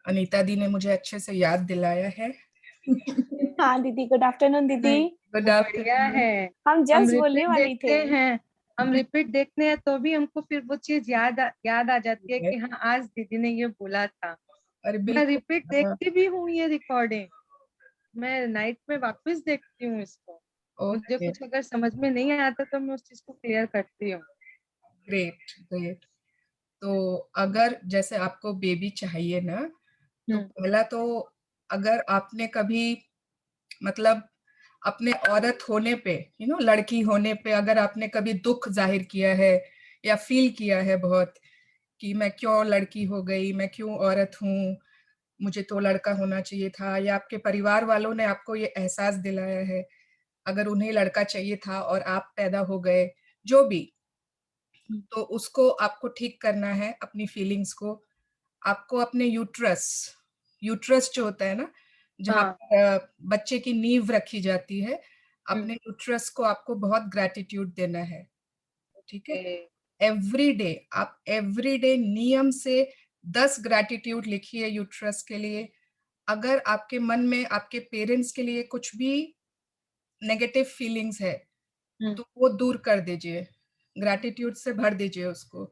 अनीता दी ने मुझे अच्छे से याद दिलाया है। हाँ दीदी, गुड आफ्टरनून दीदी। गुड बढ़िया आफ्टरनून। है। हम जस्ट बोलने रिपीट वाली थे। देखते हैं, हम रिपीट देखते हैं तो भी हमको फिर वो चीज याद आ जाती है कि हाँ आज दीदी ने ये बोला था। अरे मैं बिल्कुल। रिपीट देखती भी हूँ ये रिकॉर्डिंग, मैं नाइट में वापस देखती हूँ इसको। मुझे ओके, कुछ अगर समझ में नहीं आता तो मैं उस चीज को क्लियर करती हूँ। Great great. तो अगर जैसे आपको बेबी चाहिए ना, तो पहला तो अगर आपने कभी मतलब अपने औरत होने पे, लड़की होने पे अगर आपने कभी दुख जाहिर किया है या फील किया है बहुत कि मैं क्यों लड़की हो गई, मैं क्यों औरत हूँ, मुझे तो लड़का होना चाहिए था, या आपके परिवार वालों ने आपको ये एहसास दिलाया है अगर उन्हें लड़का चाहिए था और आप पैदा हो गए, जो भी, तो उसको आपको ठीक करना है, अपनी फीलिंग्स को। आपको अपने यूट्रस यूट्रस जो होता है ना, जहाँ पर बच्चे की नींव रखी जाती है, अपने यूट्रस को आपको बहुत ग्रैटिट्यूड देना है। ठीक है, एवरी डे आप एवरी डे नियम से 10 ग्रैटिट्यूड लिखिए यूट्रस के लिए। अगर आपके मन में आपके पेरेंट्स के लिए कुछ भी नेगेटिव फीलिंग्स है तो वो दूर कर दीजिए, ग्रैटिट्यूड से भर दीजिए उसको।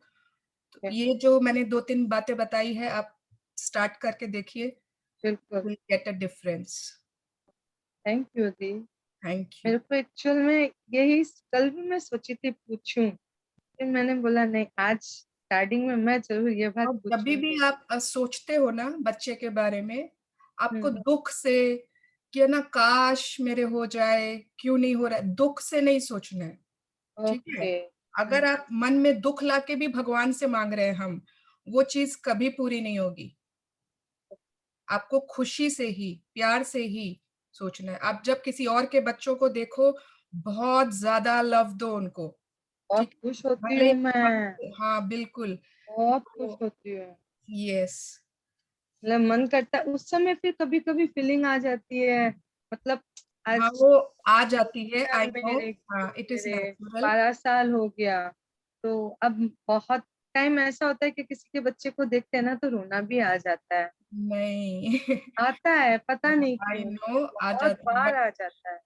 तो ये जो मैंने 2-3 बातें बताई है, आप स्टार्ट करके देखिए, will get a difference. Thank you the. Thank you. मेरे को एक्चुअल में यही कल भी मैं सोची थी पूछूं, फिर मैंने बोला नहीं, आज स्टार्टिंग में मैं जरूर ये बात जब भी पूछूंगी। आप सोचते हो ना बच्चे के बारे में, आपको दुख से कि ना काश मेरे हो जाए, क्यों नहीं हो रहा है, दुख से नहीं सोचना है। ठीक है, अगर आप मन में दुख लाके भी भगवान से मांग रहे हैं हम, वो चीज कभी पूरी नहीं होगी। आपको खुशी से ही, प्यार से ही सोचना है। आप जब किसी और के बच्चों को देखो, बहुत ज्यादा लव दो उनको। बहुत ठीक, खुश होती भले, हूँ मैं, हाँ बिल्कुल, बहुत खुश होती हूँ। यस, मतलब मन करता है उस समय, फिर कभी कभी फीलिंग आ जाती है, मतलब हाँ आज वो आ जाती है, आई नो, मेरे हाँ इट इज मेरे नेचुरल। 12 साल हो गया, तो अब बहुत टाइम ऐसा होता है कि किसी के बच्चे को देखते हैं ना तो रोना भी आ जाता है। नहीं आता है, पता नहीं आई क्यों, नो आ बहुत जाता है, बार बट आ जाता है।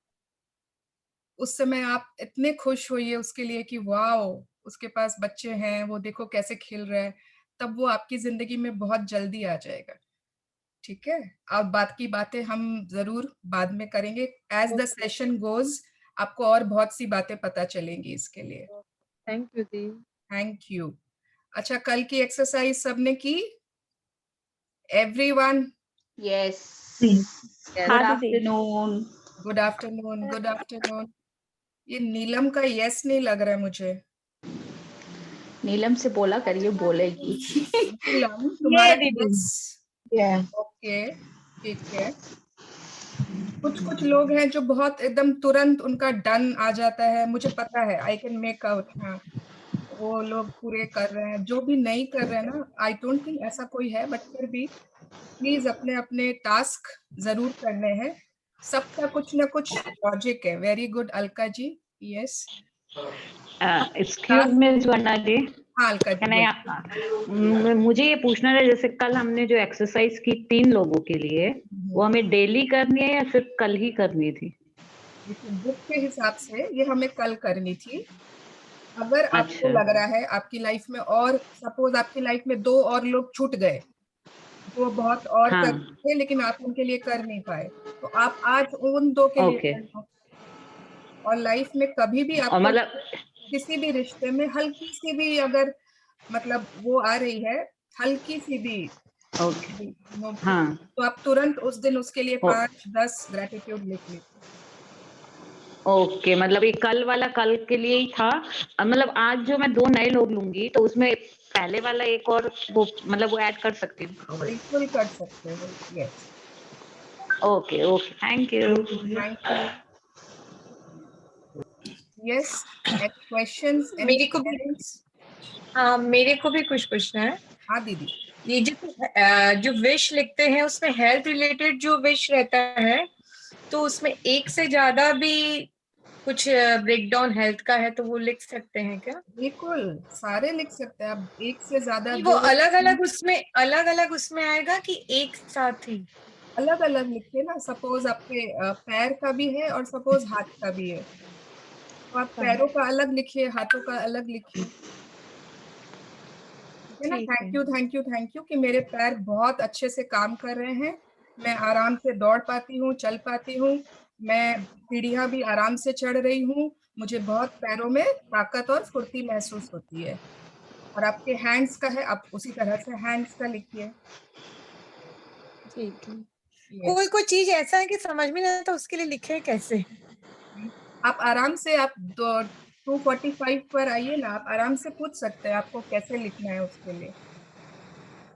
उस समय आप इतने खुश होइए उसके लिए कि वाओ, उसके पास बच्चे हैं, वो देखो कैसे खेल रहे हैं, तब वो आपकी जिंदगी में बहुत जल्दी आ जाएगा। ठीक है, अब बात की बातें हम जरूर बाद में करेंगे, एज द सेशन गोज आपको और बहुत सी बातें पता चलेंगी इसके लिए। Thank you the. Thank you. अच्छा, कल की एक्सरसाइज सबने की? एवरीवन? यस। हाँ गुड दीदी। Afternoon. Good afternoon, good afternoon. ये नीलम का यस नहीं लग रहा है मुझे। नीलम से बोला करिए, बोलेगी। नीलम तुम्हारा यस? ओके, ठीक है। कुछ कुछ लोग हैं जो बहुत एकदम तुरंत उनका डन आ जाता है, मुझे पता है, आई कैन मेक आउट, हाँ वो लोग पूरे कर रहे हैं। जो भी नहीं कर रहे हैं ना, आई डोंट थिंक ऐसा कोई है, बट फिर भी प्लीज अपने अपने टास्क जरूर करने हैं। सबका कुछ ना कुछ लॉजिक है। Very good Alka ji, yes. Excuse me Swarna जी, हाँ अलका जी बोलिए। मुझे ये पूछना है, जैसे कल हमने जो एक्सरसाइज की 3 लोगों के लिए, वो हमें डेली करनी है या सिर्फ कल ही करनी थी? देखिए, बुक के हिसाब से ये हमें कल करनी थी। अगर आपको अच्छा। लग रहा है आपकी लाइफ में, और सपोज आपकी लाइफ में 2 और लोग छूट गए जो बहुत और हाँ। कर थे लेकिन आप उनके लिए कर नहीं पाए, तो आप आज उन 2 के लिए ओके। कर लो। और लाइफ में कभी भी और आपको मतलब किसी भी रिश्ते में हल्की सी भी अगर मतलब वो आ रही है, हल्की सी भी, ओके। नो, हाँ। तो आप तुरंत उस दिन उसके लिए ओ, 5-10 ग्रेटिट्यूड लिख लीजिए। ओके, मतलब ये कल वाला कल के लिए ही था। मतलब आज जो मैं 2 नए लोग लूंगी तो उसमें पहले वाला एक और वो मतलब वो ऐड कर सकती हूँ? बिल्कुल कर सकते हो, yes. Okay okay, thank you. Thank you. Yes, questions, any मेरे को भी, पेरेंट्स? हाँ मेरे को भी कुछ पूछना है। हाँ दीदी। ये जो विश लिखते हैं उसमें हेल्थ रिलेटेड जो विश रहता है, तो उसमें एक से ज्यादा भी कुछ ब्रेकडाउन हेल्थ का है तो वो लिख सकते हैं क्या? बिल्कुल, सारे लिख सकते हैं आप, एक से ज़्यादा नहीं, वो 2 अलग-अलग उसमें आएगा कि एक साथ ही? अलग-अलग लिखिए ना। सपोज़ आपके पैर का भी है और सपोज़ हाथ का भी है, तो आप पैरों का अलग लिखिए, हाथों का अलग लिखिए। ठीक है ना? ठीक है। थैंक यू, थैंक यू कि मेरे पैर बहुत अच्छे से काम कर रहे हैं। मैं आराम से दौड़ पाती हूँ, चल पाती हूँ, मैं सीढ़ियाँ भी आराम से चढ़ रही हूँ, मुझे बहुत पैरों में ताकत और फुर्ती महसूस होती है। और आपके हैंड्स का है, आप उसी तरह से हैंड्स का लिखिए। ठीक है। यस। कोई चीज ऐसा है कि समझ में नहीं आता, उसके लिए लिखे कैसे? आप आराम से आप 245 पर आइए ना, आप आराम से पूछ सकते हैं आपको कैसे लिखना है उसके लिए।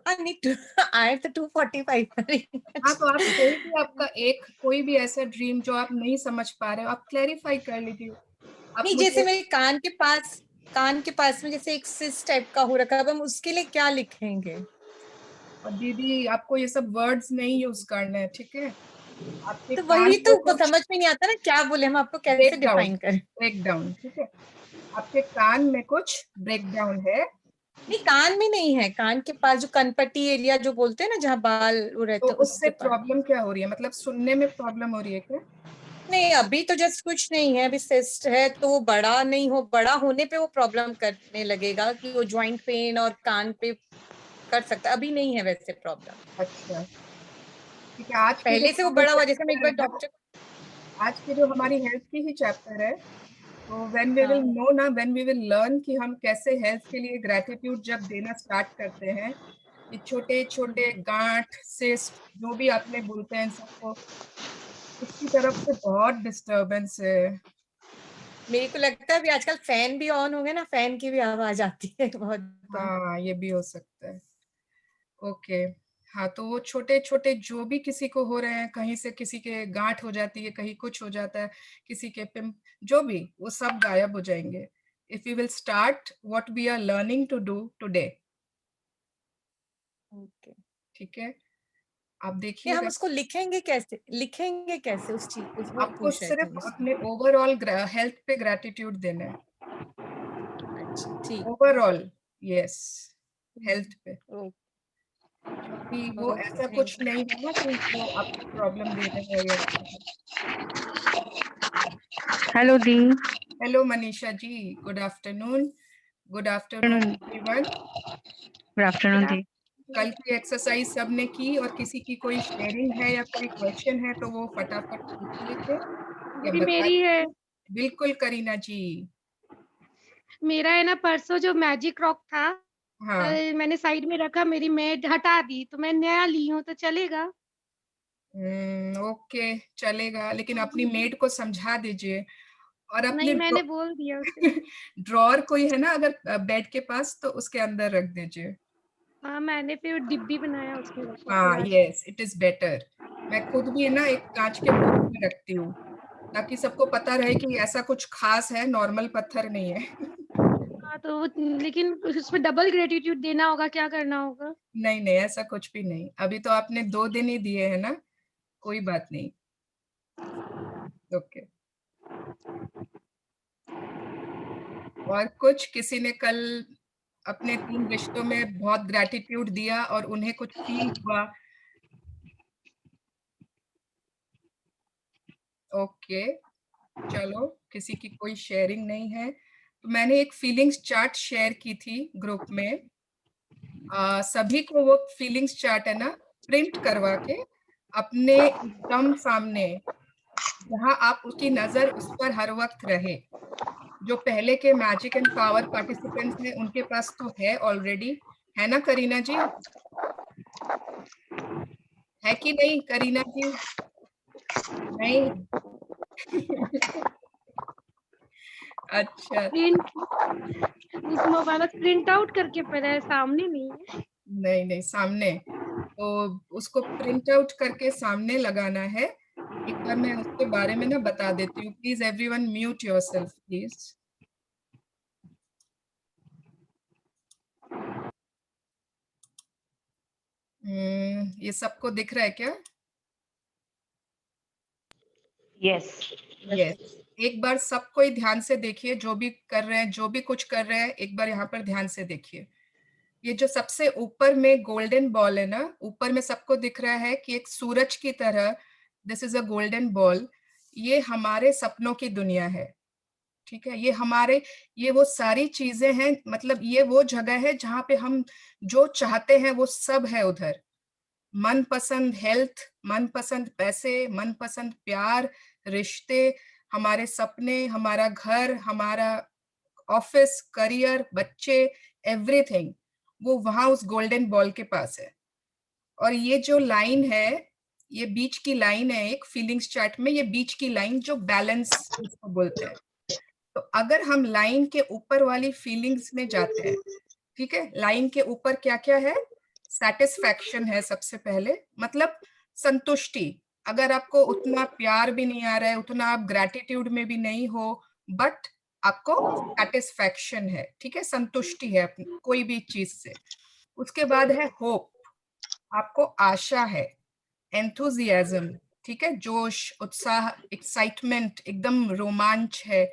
नहीं, आए तो 245 पर ही। हाँ, तो आप कोई भी आपका एक कोई भी ऐसा ड्रीम जो आप नहीं समझ पा रहे हो, आप क्लैरिफाई कर लीजिए। आप नहीं, जैसे मुझे मेरे कान के पास में जैसे एक सिस टाइप का हो रखा है, अब हम उसके लिए क्या लिखेंगे? और दीदी आपको ये सब वर्ड्स नहीं यूज करने हैं, ठीक है? आपके तो कान वही को तो कुछ समझ में नहीं आता ना, क्या बोले हम, आपको कैसे ब्रेक डाउन, डिफाइन करें? ब्रेक डाउन, ठीक है? आपके कान में कुछ ब्रेक डाउन है, नहीं, कान में नहीं है, कान के पास जो कनपट्टी एरिया जो बोलते हैं ना, जहाँ बाल वो तो रहते हैं, उससे उसके पास। प्रॉब्लम क्या हो रही है? मतलब सुनने में प्रॉब्लम हो रही है क्या? नहीं, अभी तो जस्ट कुछ नहीं है, अभी सिस्ट है तो वो बड़ा नहीं हो, बड़ा होने पे वो प्रॉब्लम करने लगेगा कि वो ज्वाइंट पेन और कान पे कर सकता है, अभी नहीं है वैसे प्रॉब्लम। अच्छा, ठीक है। आज के जो पहले से वो हमारे बड़ा हुआ, जैसे मैं एक चैप्टर बार है ना, डॉक्टर। आज की जो हमारी हेल्थ की ही चैप्टर है, तो व्हेन वी विल हाँ, नो ना, व्हेन वी विल लर्न कि हम कैसे हेल्थ के लिए ग्रैटिट्यूड जब देना स्टार्ट करते हैं, ये छोटे-छोटे गांठ, सिस्ट जो भी आपने बोलते हैं इन सबको, इसकी तरफ से बहुत डिस्टरबेंस है। मेरे को लगता है अभी आजकल फैन भी ऑन हो गए ना, फैन की भी आवाज आती है बहुत तो। हाँ, ये भी हो सकता है। ओके। हाँ, तो वो छोटे-छोटे जो भी किसी को हो रहे हैं, कहीं से किसी के गांठ हो जाती है, कहीं कुछ हो जाता है, किसी के जो भी, वो सब गायब हो जाएंगे। If we will start what we are learning to do today, okay. ठीक है? आप नहीं, हम देखिएगा, उसको लिखेंगे कैसे उस चीज को, वो आपको पूछ रहे थे सिर्फ मुझसे। अपने ओवरऑल हेल्थ पे ग्रैटिट्यूड देना है। अच्छा, ठीक है। ओवरऑल, यस, हेल्थ पे। क्योंकि वो ओके, ऐसा थैंक कुछ नहीं है ना कि जो आपको प्रॉब्लम दे रहे हैं या हेलो दी। Hello Manisha ji, good afternoon everyone. Good afternoon दी। कल की एक्सरसाइज सबने की और किसी की कोई शेयरिंग है या कोई क्वेश्चन है तो वो फटाफट पूछ लीजिए या दीदी बता मेरी है। दीजिए। बिल्कुल करीना जी। मेरा है ना, परसों जो मैजिक रॉक था, हाँ, मैंने साइड में रखा, मेरी मेड हटा दी, तो मैं नया ली हूँ, तो चलेगा? ओके, चलेगा, लेकिन अपनी मेड को समझा दीजिए। और अपने नहीं, मैंने बोल दिया उसे। ड्रॉर कोई है ना अगर बेड के पास तो उसके अंदर रख दीजिए। हाँ, मैंने फिर डिब्बी बनाया, उसमें रखा हाँ, पूरा। Yes, it is better. मैं खुद भी ना एक कांच के बॉक्स में रखती हूँ ताकि सबको पता रहे कि ऐसा कुछ खास है, नॉर्मल पत्थर नहीं है। हाँ, तो लेकिन उसमें डबल ग्रेटिट्यूड देना होगा, क्या करना होगा? नहीं नहीं, ऐसा कुछ भी नहीं। अभी तो आपने 2 दिन ही दिए हैं ना, कोई बात नहीं। ओके। और कुछ किसी ने कल अपने 3 रिश्तों में बहुत ग्रैटिट्यूड दिया और उन्हें कुछ फील हुआ? ओके, चलो, किसी की कोई शेयरिंग नहीं है तो मैंने एक फीलिंग्स चार्ट शेयर की थी ग्रुप में। सभी को वो फीलिंग्स चार्ट है ना, प्रिंट करवा के अपने एकदम सामने, जहां आप उसकी नजर उस पर हर वक्त रहे। जो पहले के मैजिक एंड पावर पार्टिसिपेंट्स हैं उनके पास तो है ऑलरेडी, है ना करीना जी? है कि नहीं करीना जी? नहीं। अच्छा, प्रिंट उस मोबाइल प्रिंट आउट करके पड़ा है, सामने नहीं है। नहीं नहीं, सामने, तो उसको प्रिंट आउट करके सामने लगाना है। एक बार मैं उसके बारे में ना बता देती हूँ। Please everyone mute yourself please. ये सबको दिख रहा है क्या? यस। यस। एक बार सब कोई ध्यान से देखिए, जो भी कर रहे हैं, जो भी कुछ कर रहे हैं, एक बार यहाँ पर ध्यान से देखिए। ये जो सबसे ऊपर में गोल्डन बॉल है ना, ऊपर में सबको दिख रहा है कि एक सूरज की तरह, this is a golden ball. ये हमारे सपनों की दुनिया है, ठीक है। ये वो सारी चीजें हैं, मतलब ये वो जगह है जहाँ पे हम जो चाहते हैं वो सब है उधर। मनपसंद हेल्थ, मनपसंद पैसे, मनपसंद प्यार, रिश्ते, हमारे सपने, हमारा घर, हमारा ऑफिस, करियर, बच्चे, एवरीथिंग, वो वहां उस गोल्डन बॉल के पास है। और ये जो लाइन है, ये बीच की लाइन है एक फीलिंग्स चार्ट में, ये बीच की लाइन जो बैलेंस इसको बोलते हैं। तो अगर हम लाइन के ऊपर वाली फीलिंग्स में जाते हैं, ठीक है, लाइन के ऊपर क्या क्या है? सेटिस्फैक्शन है सबसे पहले, मतलब संतुष्टि। अगर आपको उतना प्यार भी नहीं आ रहा है, उतना आप ग्रैटिट्यूड में भी नहीं हो, बट आपको सेटिस्फैक्शन है, ठीक है, संतुष्टि है अपनी कोई भी चीज से। उसके बाद है होप, आपको आशा है, एंथुजियाज्म, ठीक है, जोश, उत्साह, एक्साइटमेंट, एकदम रोमांच है,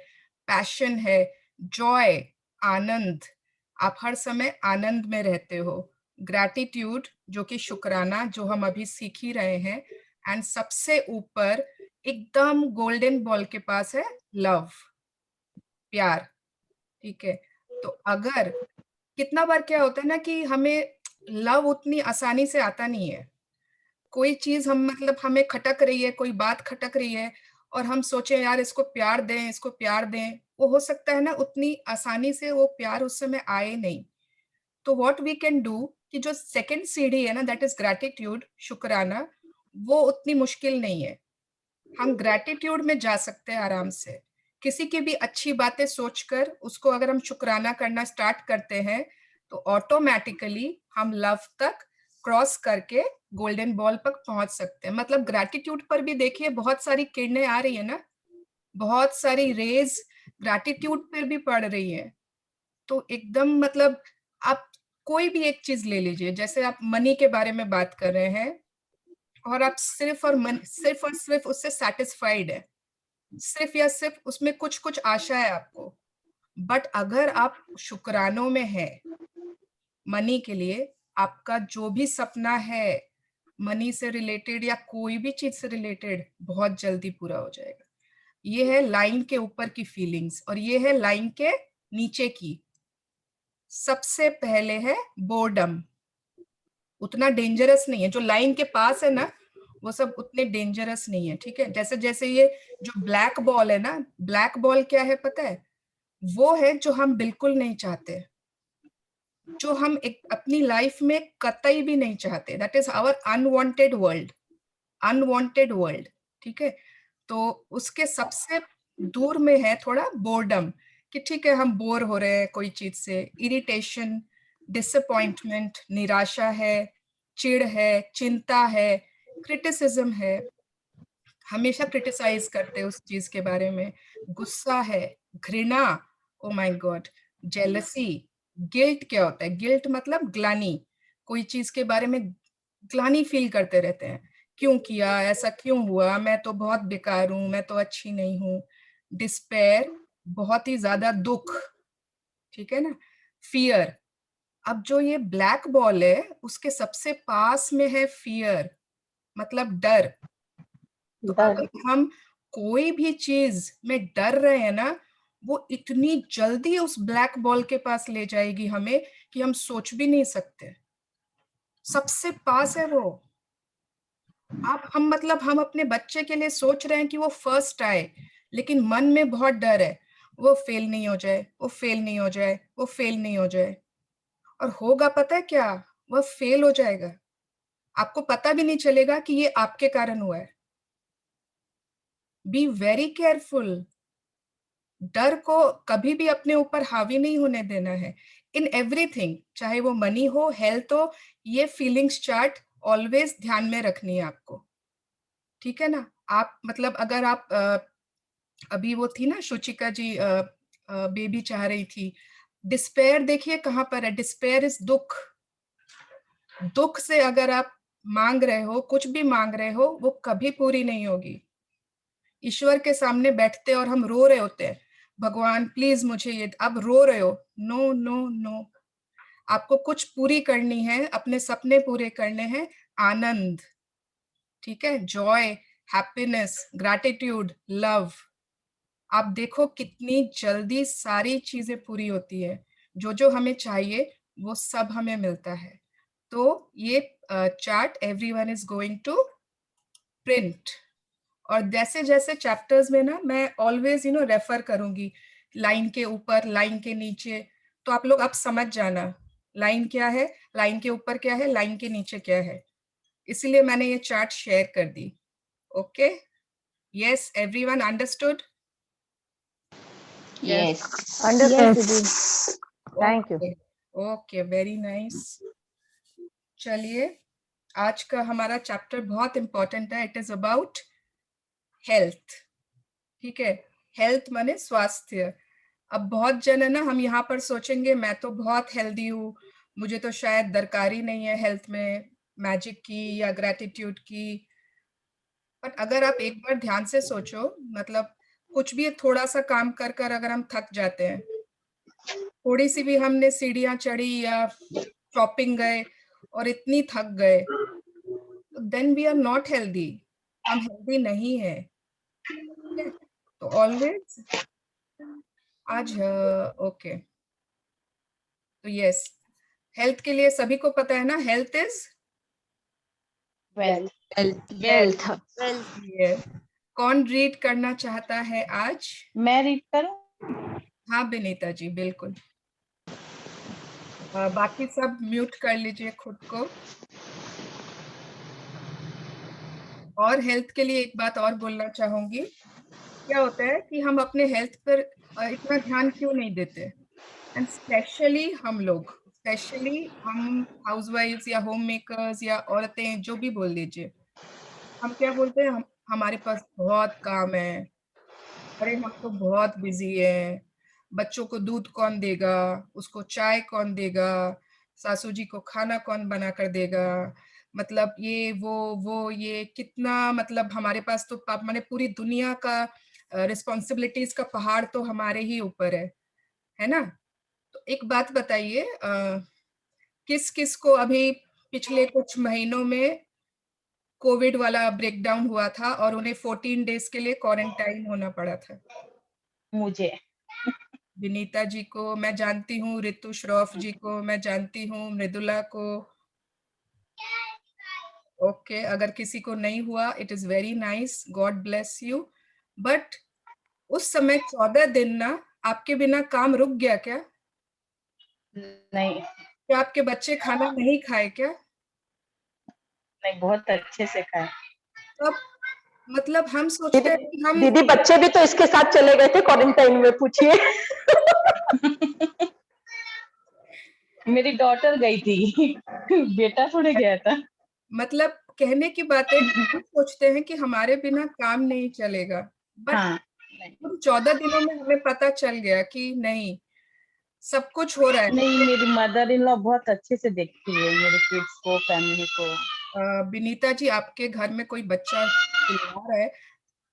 पैशन है, जॉय, आनंद, आप हर समय आनंद में रहते हो, ग्रैटिट्यूड जो कि शुक्राना, जो हम अभी सीख ही रहे हैं, एंड सबसे ऊपर एकदम गोल्डन बॉल के पास है लव, प्यार, ठीक है। तो अगर कितना बार क्या होता है ना कि हमें लव उतनी आसानी से आता नहीं है, कोई चीज हम मतलब हमें खटक रही है, कोई बात खटक रही है और हम सोचे यार इसको प्यार दें, इसको प्यार दें, वो हो सकता है ना उतनी आसानी से वो प्यार उस समय आए नहीं। तो व्हाट वी कैन डू कि जो सेकंड सीढ़ी है ना, दैट इज ग्रैटिट्यूड, शुक्राना, वो उतनी मुश्किल नहीं है। हम ग्रैटिट्यूड में जा सकते हैं आराम से। किसी की भी अच्छी बातें सोचकर उसको अगर हम शुक्राना करना स्टार्ट करते हैं तो ऑटोमेटिकली हम लव तक क्रॉस करके गोल्डन बॉल तक पहुंच सकते हैं। मतलब ग्रैटिट्यूड पर भी देखिए बहुत सारी किरणें आ रही है ना, बहुत सारी रेज ग्रैटिट्यूड पर भी पड़ रही है। तो एकदम मतलब आप कोई भी एक चीज ले लीजिए, जैसे आप मनी के बारे में बात कर रहे हैं और आप सिर्फ और सिर्फ उससे सेटिस्फाइड है, सिर्फ या सिर्फ उसमें कुछ कुछ आशा है आपको, बट अगर आप शुक्रानों में है मनी के लिए, आपका जो भी सपना है मनी से रिलेटेड या कोई भी चीज से रिलेटेड, बहुत जल्दी पूरा हो जाएगा। ये है लाइन के ऊपर की फीलिंग्स, और ये है लाइन के नीचे की। सबसे पहले है बोर्डम, उतना डेंजरस नहीं है। जो लाइन के पास है ना वो सब उतने डेंजरस नहीं है, ठीक है। जैसे जैसे ये जो ब्लैक बॉल है ना, ब्लैक बॉल क्या है पता है? वो है जो हम बिल्कुल नहीं चाहते, जो हम एक अपनी लाइफ में कतई भी नहीं चाहते, that is our unwanted world, unwanted world, ठीक है। तो उसके सबसे दूर में है थोड़ा बोर्डम, कि ठीक है हम बोर हो रहे हैं कोई चीज से, इरिटेशन, डिसअपॉइंटमेंट, निराशा है, चिढ़ है, चिंता है, क्रिटिसिज्म है, हमेशा क्रिटिसाइज करते हैं उस चीज के बारे में, गुस्सा है, घृणा, ओ माय गॉड, जेलसी, गिल्ट। क्या होता है गिल्ट? मतलब ग्लानी, कोई चीज के बारे में ग्लानी फील करते रहते हैं, क्यों किया ऐसा, क्यों हुआ, मैं तो बहुत बेकार हूं, मैं तो अच्छी नहीं हूं। डिस्पेयर, बहुत ही ज्यादा दुख, ठीक है ना। फियर, अब जो ये ब्लैक बॉल है उसके सबसे पास में है फियर, मतलब डर। तो अगर हम कोई भी चीज में डर रहे हैं ना, वो इतनी जल्दी उस ब्लैक बॉल के पास ले जाएगी हमें कि हम सोच भी नहीं सकते। सबसे पास है वो। आप हम मतलब हम अपने बच्चे के लिए सोच रहे हैं कि वो फर्स्ट आए, लेकिन मन में बहुत डर है, वो फेल नहीं हो जाए, वो फेल नहीं हो जाए, वो फेल नहीं हो जाए। और होगा पता है क्या? वह फेल हो जाएगा, आपको पता भी नहीं चलेगा कि ये आपके कारण हुआ है। बी वेरी केयरफुल, डर को कभी भी अपने ऊपर हावी नहीं होने देना है इन एवरीथिंग, चाहे वो मनी हो, हेल्थ हो। ये फीलिंग्स चार्ट ऑलवेज ध्यान में रखनी है आपको, ठीक है ना। आप मतलब अगर आप अभी वो थी ना शुचिका जी, बेबी चाह रही थी, डिस्पेयर देखिए कहाँ पर है, डिस्पेयर इज दुख। दुख से अगर आप मांग रहे हो, कुछ भी मांग रहे हो, वो कभी पूरी नहीं होगी। ईश्वर के सामने बैठते और हम रो रहे होते हैं, भगवान प्लीज मुझे ये, अब रो रहे हो, नो नो नो, आपको कुछ पूरी करनी है, अपने सपने पूरे करने हैं, आनंद, ठीक है, जॉय, हैप्पीनेस, ग्रैटिट्यूड, लव, आप देखो कितनी जल्दी सारी चीजें पूरी होती है, जो जो हमें चाहिए वो सब हमें मिलता है। तो ये chart everyone is going to print, और जैसे जैसे चैप्टर्स में ना मैं ऑलवेज रेफर करूंगी, लाइन के ऊपर, लाइन के नीचे, तो आप लोग अब समझ जाना लाइन क्या है, लाइन के ऊपर क्या है, लाइन के नीचे क्या है, इसीलिए मैंने ये चार्ट शेयर कर दी। Okay, yes, everyone understood? Yes. Understood, Didi. Thank you. Okay, very nice. चलिए, आज का हमारा चैप्टर बहुत इंपॉर्टेंट है, इट इज अबाउट हेल्थ, ठीक है, हेल्थ माने स्वास्थ्य। अब बहुत जन है ना, हम यहाँ पर सोचेंगे मैं तो बहुत हेल्दी हूँ, मुझे तो शायद दरकार ही नहीं है हेल्थ में मैजिक की या ग्रेटिट्यूड की, बट अगर आप एक बार ध्यान से सोचो, मतलब कुछ भी थोड़ा सा काम कर कर अगर हम थक जाते हैं, थोड़ी सी भी हमने सीढ़ियां चढ़ी या शॉपिंग गए और इतनी थक गए, then we are not healthy, हम हेल्दी नहीं है, ठीक है? तो ऑलवेज आज ओके, तो यस, हेल्थ के लिए सभी को पता है ना, health is Wealth. Wealth. Wealth. कौन रीड करना चाहता है आज? मैं रीड करूं? हाँ विनीता जी, बिल्कुल। बाकी सब म्यूट कर लीजिए खुद को। और हेल्थ के लिए एक बात और बोलना चाहूंगी, क्या होता है कि हम अपने हेल्थ पर इतना ध्यान क्यों नहीं देते, एंड स्पेशली हम लोग, स्पेशली हम हाउसवाइफ्स या होम मेकर्स या औरतें, जो भी बोल लीजिए, हम क्या बोलते हैं, हमारे पास बहुत काम है, अरे हम तो बहुत बिजी हैं, बच्चों को दूध कौन देगा, उसको चाय कौन देगा, सासू जी को खाना कौन बना कर देगा, मतलब ये वो ये कितना, मतलब हमारे पास तो माने पूरी दुनिया का रिस्पॉन्सिबिलिटीज का पहाड़ तो हमारे ही ऊपर है ना? तो एक बात बताइए, किस किस को अभी पिछले कुछ महीनों में कोविड वाला ब्रेकडाउन हुआ था और उन्हें 14 डेज के लिए क्वारंटाइन होना पड़ा था? मुझे। विनीता जी को मैं जानती हूँ, ऋतु श्रॉफ जी को मैं जानती हूँ, मृदुला को। ओके, अगर किसी को नहीं हुआ, it is very nice, God bless you, but उस समय 14 दिन ना आपके बिना काम रुक गया क्या? नहीं, क्या आपके बच्चे खाना नहीं खाए क्या? नहीं, बहुत अच्छे से खाए। तब मतलब हम सोचते हैं कि हम दीदी बच्चे भी तो इसके साथ चले गए थे क्वारंटाइन में, पूछिए। मेरी डॉटर गई थी, बेटा थोड़े गया था। मतलब कहने की बात है कि हम सोचते हैं कि हमारे बिना काम नहीं चलेगा, बट हाँ, उन 14 दिनों में हमें पता चल गया कि नहीं, सब कुछ हो रहा है। नहीं, मेरी मदर इन लॉ बहुत अच्छे से देखती है मेरे किड्स को, फैमिली को। विनीता जी, आपके घर में कोई बच्चा चिल्ला रहा है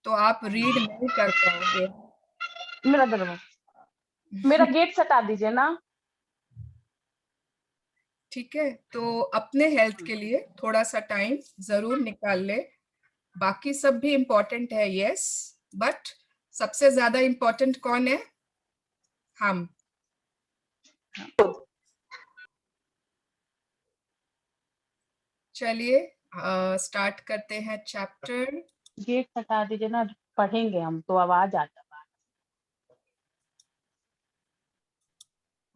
तो आप रीड नहीं कर पाओगे। मेरा गेट हटा दीजिए ना। ठीक है, तो अपने हेल्थ के लिए थोड़ा सा टाइम जरूर निकाल ले, बाकी सब भी इम्पोर्टेंट है, यस, बट सबसे ज्यादा इम्पोर्टेंट कौन है? हम। चलिए स्टार्ट करते हैं चैप्टर। गेट हटा दीजिए ना, पढ़ेंगे हम तो आवाज आता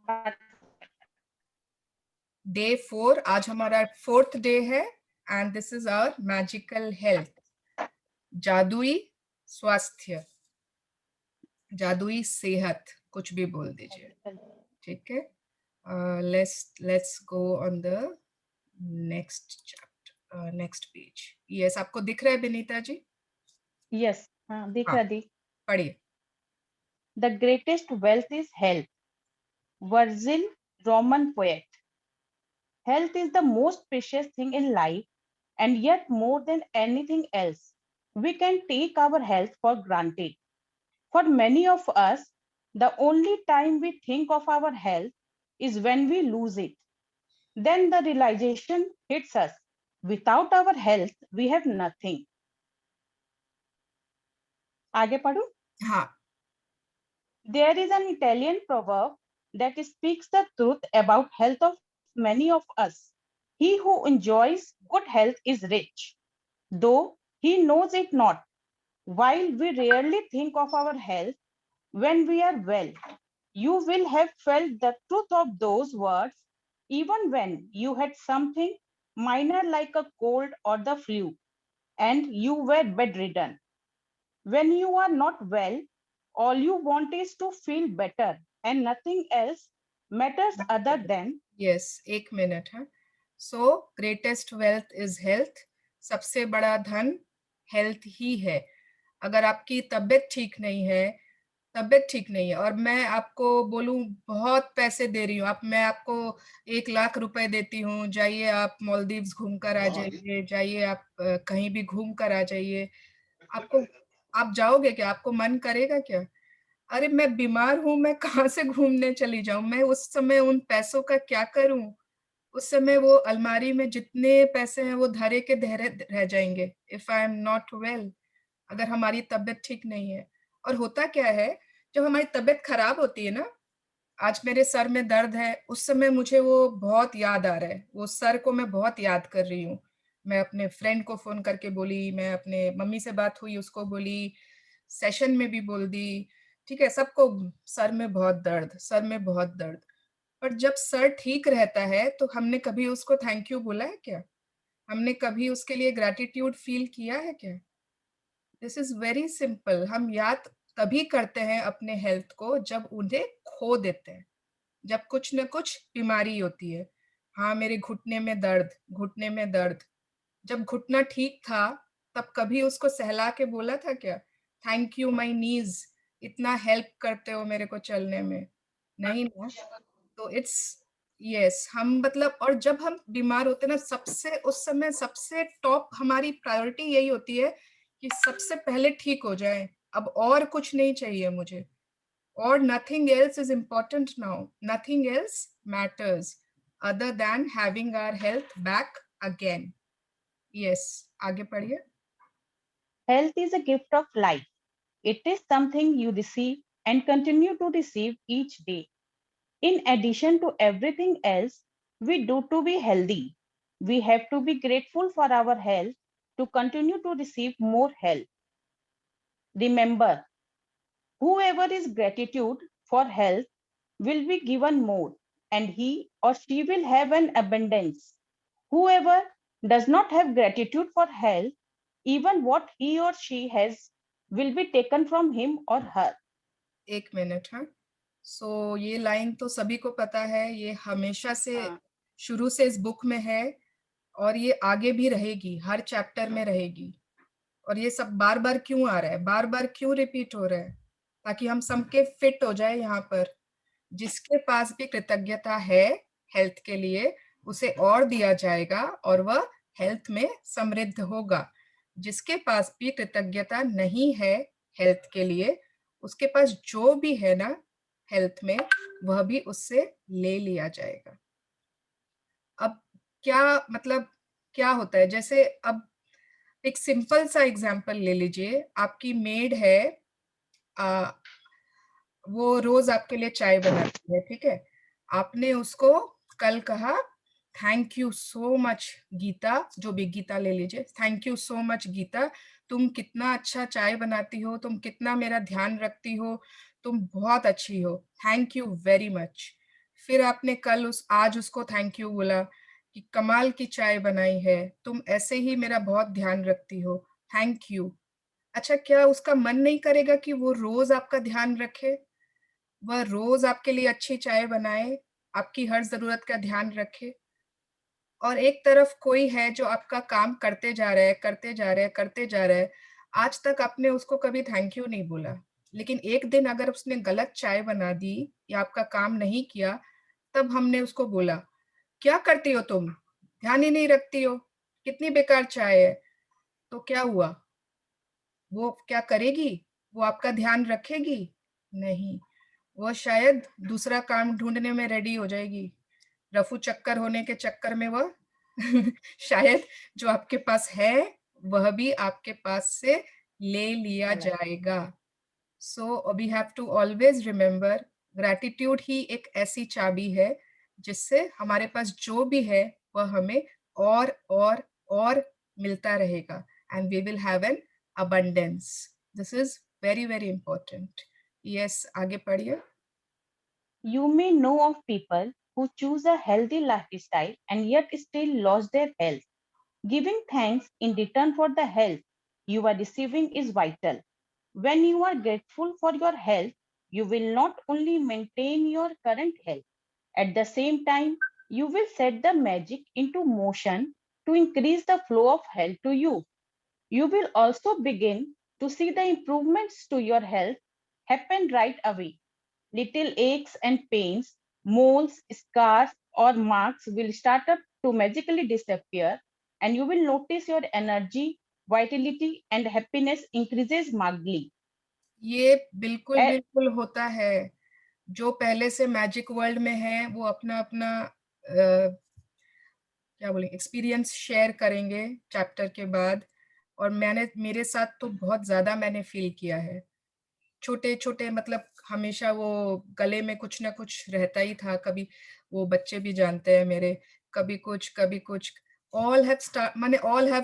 है। डे 4, आज हमारा 4th डे है, and this is our magical health, जादुई स्वास्थ्य, जादुई सेहत, कुछ भी बोल दीजिए, ठीक है? Let's go on the next chapter, next page. Yes, आपको दिख रहा है विनीता जी? यस, हाँ दिख हाँ, रहा दी। पढ़िए। The greatest wealth is health. Virgil, Roman poet. Health is the most precious thing in life, and yet more than anything else, We can take our health for granted. For many of us, the only time we think of our health is when we lose it. Then the realization hits us. Without our health, we have nothing. आगे पढ़ूं? हाँ, There is an Italian proverb that speaks the truth about health of many of us. He who enjoys good health is rich, though he knows it not. While we rarely think of our health when we are well, you will have felt the truth of those words even when you had something minor like a cold or the flu and you were bedridden. When you are not well, all you want is to feel better and nothing else matters other than. Yes, 1 minute है। So greatest wealth is health. सबसे बड़ा धन health ही है। अगर आपकी तबीयत ठीक नहीं है और मैं आपको बोलूं बहुत पैसे दे रही हूँ, मैं आपको 1 लाख रुपए देती हूँ, जाइए आप मालदीव्स घूम कर आ जाइए, जाइए आप कहीं भी घूम कर आ जाइए, आप जाओगे क्या? आपको मन करेगा क्या? अरे मैं बीमार हूँ, मैं कहाँ से घूमने चली जाऊं? मैं उस समय उन पैसों का क्या करूं? उस समय वो अलमारी में जितने पैसे हैं वो धरे के धरे रह जाएंगे if I am not well, अगर हमारी तबीयत ठीक नहीं है। और होता क्या है, जब हमारी तबीयत खराब होती है ना, आज मेरे सर में दर्द है, उस समय मुझे वो बहुत याद आ रहा है, वो सर को मैं बहुत याद कर रही हूँ। मैं अपने फ्रेंड को फोन करके बोली, मैं अपने मम्मी से बात हुई उसको बोली, सेशन में भी बोल दी, ठीक है, सबको सर में बहुत दर्द, सर में बहुत दर्द। पर जब सर ठीक रहता है तो हमने कभी उसको थैंक यू बोला है क्या? हमने कभी उसके लिए ग्रैटिट्यूड फील किया है क्या? This is very simple. हम याद तभी करते हैं अपने हेल्थ को जब उन्हें खो देते हैं, जब कुछ न कुछ बीमारी होती है। हाँ, मेरे घुटने में दर्द, घुटने में दर्द। जब घुटना ठीक था तब कभी उसको सहला के बोला था क्या, थैंक यू माय नीज, इतना हेल्प करते हो मेरे को चलने में? नहीं ना। तो इट्स यस, हम मतलब, और जब हम बीमार होते हैं ना, सबसे उस समय सबसे टॉप हमारी प्रायोरिटी यही होती है कि सबसे पहले ठीक हो जाए, अब और कुछ नहीं चाहिए मुझे, और nothing else is important now, nothing else matters other than having our health back again. Yes, आगे पढ़िए। Health is a gift of life. It is something you receive and continue to receive each day. In addition to everything else we do to be healthy, we have to be grateful for our health to continue to receive more health. Remember, whoever is gratitude for health will be given more, and he or she will have an abundance. Whoever does not have gratitude for health, even what he or she has will be taken from him or her. 1 minute. हाँ, सो ये line तो सभी को पता है, ये हमेशा से शुरू से इस बुक में है और ये आगे भी रहेगी, हर चैप्टर में रहेगी। और ये सब बार बार क्यों आ रहा है, बार बार क्यों रिपीट हो रहा है? ताकि हम सबके फिट हो जाए यहाँ पर। जिसके पास भी कृतज्ञता है हेल्थ के लिए, उसे और दिया जाएगा और वह हेल्थ में समृद्ध होगा। जिसके पास भी कृतज्ञता नहीं है हेल्थ के लिए, उसके पास जो भी है ना हेल्थ में, वह भी उससे ले लिया जाएगा। अब क्या मतलब, क्या होता है, जैसे अब एक सिंपल सा एग्जांपल ले लीजिए, आपकी मेड है, वो रोज आपके लिए चाय बनाती है, ठीक है? आपने उसको कल कहा thank you so much Geeta, जो भी गीता ले लीजिए, thank you so much Geeta, तुम कितना अच्छा चाय बनाती हो, तुम कितना मेरा ध्यान रखती हो, तुम बहुत अच्छी हो, थैंक यू वेरी मच। फिर आपने आज उसको थैंक यू बोला कि कमाल की चाय बनाई है, तुम ऐसे ही मेरा बहुत ध्यान रखती हो, थैंक यू। अच्छा, क्या उसका मन नहीं करेगा कि वो रोज आपका ध्यान रखे, वह रोज आपके लिए अच्छी चाय बनाए, आपकी हर जरूरत का ध्यान रखे? और एक तरफ कोई है जो आपका काम करते जा रहा है, करते जा रहा है, करते जा रहा है, आज तक आपने उसको कभी थैंक यू नहीं बोला, लेकिन एक दिन अगर उसने गलत चाय बना दी या आपका काम नहीं किया, तब हमने उसको बोला, क्या करती हो तुम, ध्यान ही नहीं रखती हो, कितनी बेकार चाय है। तो क्या हुआ? वो क्या करेगी? वो आपका ध्यान रखेगी? नहीं, वो शायद दूसरा काम ढूंढने में रेडी हो जाएगी। रफू चक्कर होने के चक्कर में वह शायद जो आपके पास है वह भी आपके पास से ले लिया जाएगा। So we have to always remember, gratitude ही एक ऐसी चाबी है जिससे हमारे पास जो भी है वह हमें और मिलता रहेगा, and we will have an abundance. This is very, very important. Yes, आगे पढ़िए। You may know of people who choose a healthy lifestyle and yet still lost their health. Giving thanks in return for the health you are receiving is vital. When you are grateful for your health, you will not only maintain your current health, at the same time, you will set the magic into motion to increase the flow of health to you. You will also begin to see the improvements to your health happen right away. Little aches and pains, moles, scars, or marks will start up to magically disappear, and you will notice your energy, vitality, and happiness increases markedly. ये बिल्कुल A- बिल्कुल होता है। जो पहले से magic world में है वो अपना अपना क्या बोले एक्सपीरियंस शेयर करेंगे चैप्टर के बाद। और मेरे साथ तो बहुत ज्यादा मैंने फील किया है। छोटे छोटे मतलब हमेशा वो गले में कुछ ना कुछ रहता ही था। कभी वो बच्चे भी जानते हैं मेरे, कभी कुछ ऑल हैव